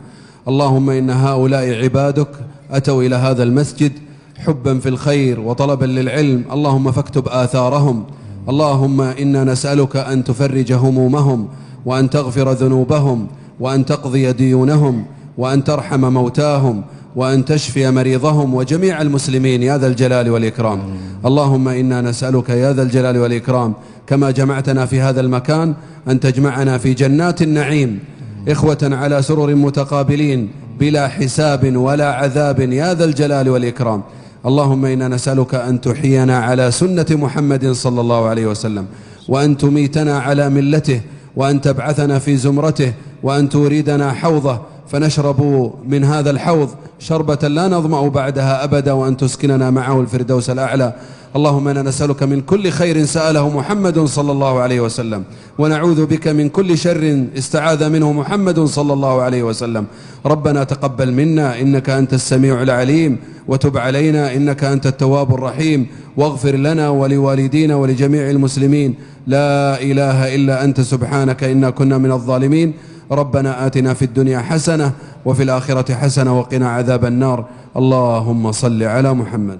اللهم إن هؤلاء عبادك أتوا إلى هذا المسجد حبا في الخير وطلبا للعلم اللهم فاكتب آثارهم اللهم إنا نسألك أن تفرج همومهم وأن تغفر ذنوبهم وأن تقضي ديونهم وأن ترحم موتاهم وأن تشفي مريضهم وجميع المسلمين يا ذا الجلال والإكرام اللهم إنا نسألك يا ذا الجلال والإكرام كما جمعتنا في هذا المكان أن تجمعنا في جنات النعيم إخوة على سرر متقابلين بلا حساب ولا عذاب يا ذا الجلال والإكرام اللهم إنا نسألك أن تحيينا على سنة محمد صلى الله عليه وسلم وأن تميتنا على ملته وأن تبعثنا في زمرته وأن تريدنا حوضه فنشرب من هذا الحوض شربة لا نظمأ بعدها أبدا وأن تسكننا معه الفردوس الأعلى اللهم إنا نسألك من كل خير سأله محمد صلى الله عليه وسلم ونعوذ بك من كل شر استعاذ منه محمد صلى الله عليه وسلم ربنا تقبل منا إنك أنت السميع العليم وتب علينا إنك أنت التواب الرحيم واغفر لنا ولوالدينا ولجميع المسلمين لا إله إلا أنت سبحانك إنا كنا من الظالمين ربنا آتنا في الدنيا حسنة وفي الآخرة حسنة وقنا عذاب النار اللهم صل على محمد.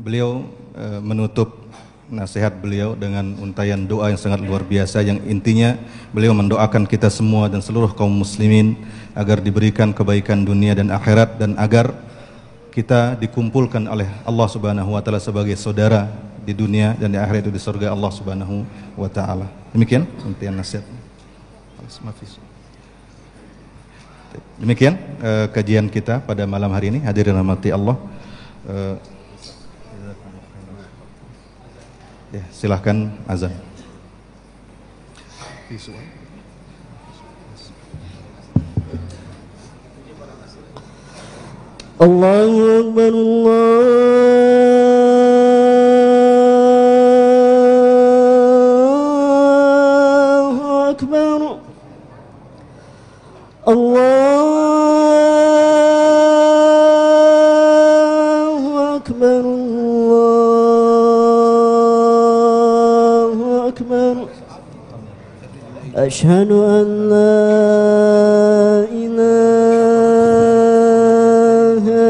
Beliau menutup nasihat beliau dengan untayan doa yang sangat luar biasa, yang intinya beliau mendoakan kita semua dan seluruh kaum muslimin agar diberikan kebaikan dunia dan akhirat, dan agar kita dikumpulkan oleh Allah Subhanahu wa taala sebagai saudara di dunia dan di akhirat itu di surga Allah Subhanahu wa taala. Demikian untayan nasihat. Demikian kajian kita pada malam hari ini. Hadirin rahmati Allah. Ya, silahkan azan. Allahu Akbar, Allahu Akbar, Allahu Akbar, Allahu Akbar. Asyhadu an la ilaha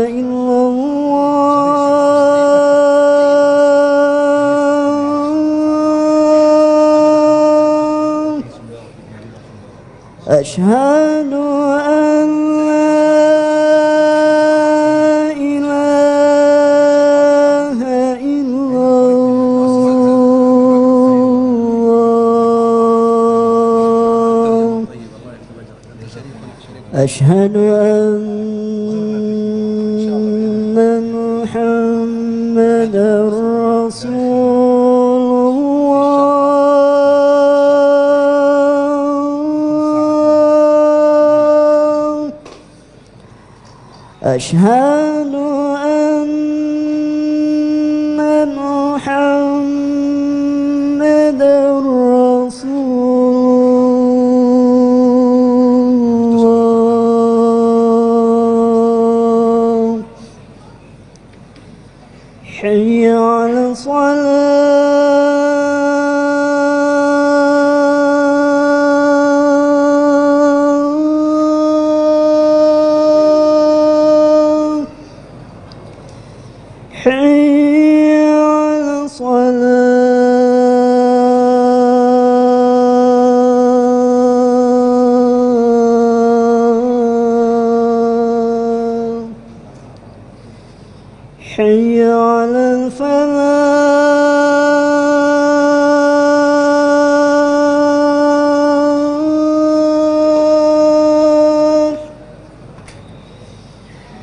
illallah. Asyhadu an la ilaha أشهد أن محمدا رسول الله أشهد أن محمدا رسول الله حي على الصلاة حي على الصلاة حي على الفلاح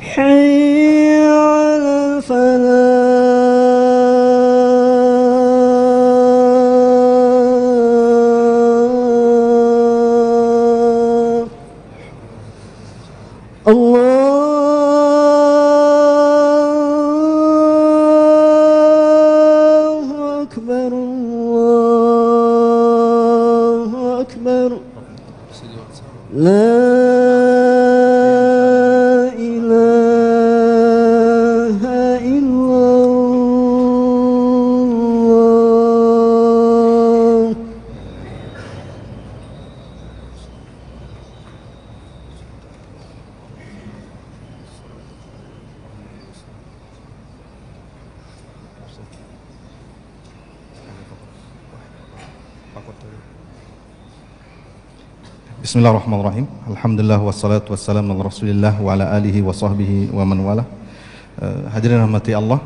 حي على الفلاح الله أكبر الله أكبر لا إله إلا الله Bismillahirrahmanirrahim. Alhamdulillah wassalatu wassalamu ala Rasulillah wa ala alihi wa sahbihi wa man wala. Hadirin rahmati Allah,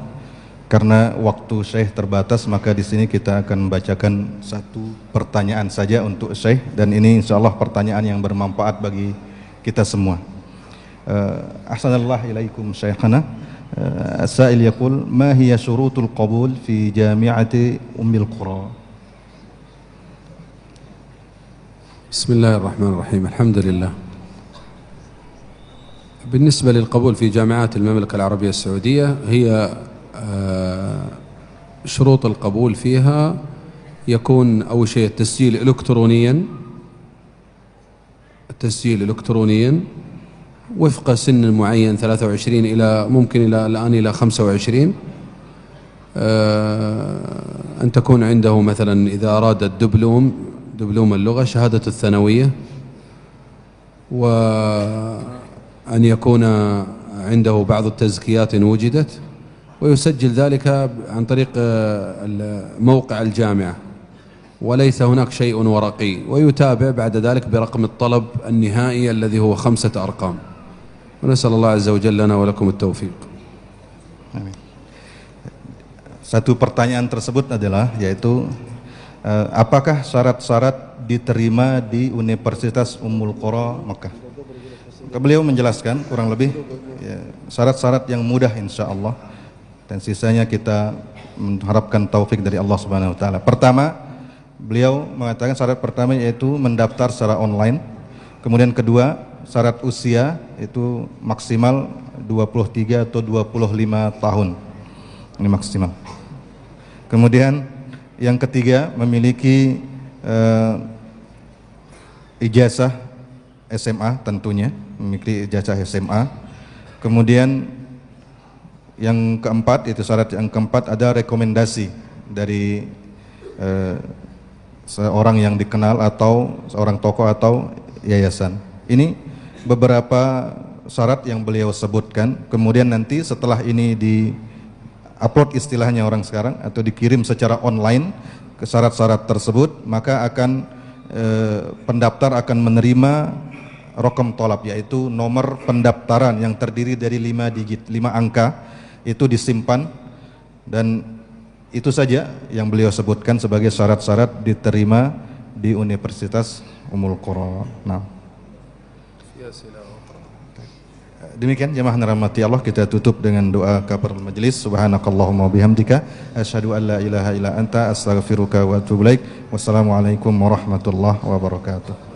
karena waktu Syekh terbatas, maka di sini kita akan membacakan satu pertanyaan saja untuk Syekh, dan ini insyaallah pertanyaan yang bermanfaat bagi kita semua. Ahsanallahu ilaikum Syekhana. As-sa'il yaqul ma hiya syurutul qabul fi jami'ati Ummul Qura? بسم الله الرحمن الرحيم الحمد لله. بالنسبة للقبول في جامعات المملكة العربية السعودية، هي شروط القبول فيها يكون أول شيء التسجيل إلكترونيا وفق سن معين 23 إلى ممكن إلى الآن إلى 25. أن تكون عنده مثلا إذا أراد دبلوم اللغة شهادة الثانوية، وأن يكون عنده بعض التزكيات إن وجدت، ويسجل ذلك عن طريق موقع الجامعة، وليس هناك شيء ورقي، ويتابع بعد ذلك برقم الطلب النهائي الذي هو 5 أرقام. ونسأل الله عز وجل لنا ولكم التوفيق. Amin. Satu pertanyaan tersebut adalah yaitu apakah syarat-syarat diterima di Universitas Ummul Qura Makkah? Beliau menjelaskan kurang lebih syarat-syarat yang mudah insyaallah, dan sisanya kita mengharapkan taufik dari Allah Subhanahu wa taala. Pertama, beliau mengatakan syarat pertama yaitu mendaftar secara online. Kemudian kedua, syarat usia itu maksimal 23 atau 25 tahun. Ini maksimal. Kemudian yang ketiga, memiliki ijazah SMA tentunya, memiliki ijazah SMA. Kemudian yang keempat, itu syarat yang keempat, ada rekomendasi dari seorang yang dikenal atau seorang tokoh atau yayasan. Ini beberapa syarat yang beliau sebutkan. Kemudian nanti setelah ini upload istilahnya orang sekarang atau dikirim secara online ke syarat-syarat tersebut, maka akan pendaftar akan menerima rokam tolab, yaitu nomor pendaftaran yang terdiri dari 5 digit, 5 angka, itu disimpan, dan itu saja yang beliau sebutkan sebagai syarat-syarat diterima di Universitas Ummul Qura. Nah. Demikian jemaah rahmati Allah, kita tutup dengan doa kafaratul majelis. Subhanakallahumma bihamdika asyhadu an la ilaha illa anta astaghfiruka wa atubu ilaik. Wassalamualaikum warahmatullahi wabarakatuh.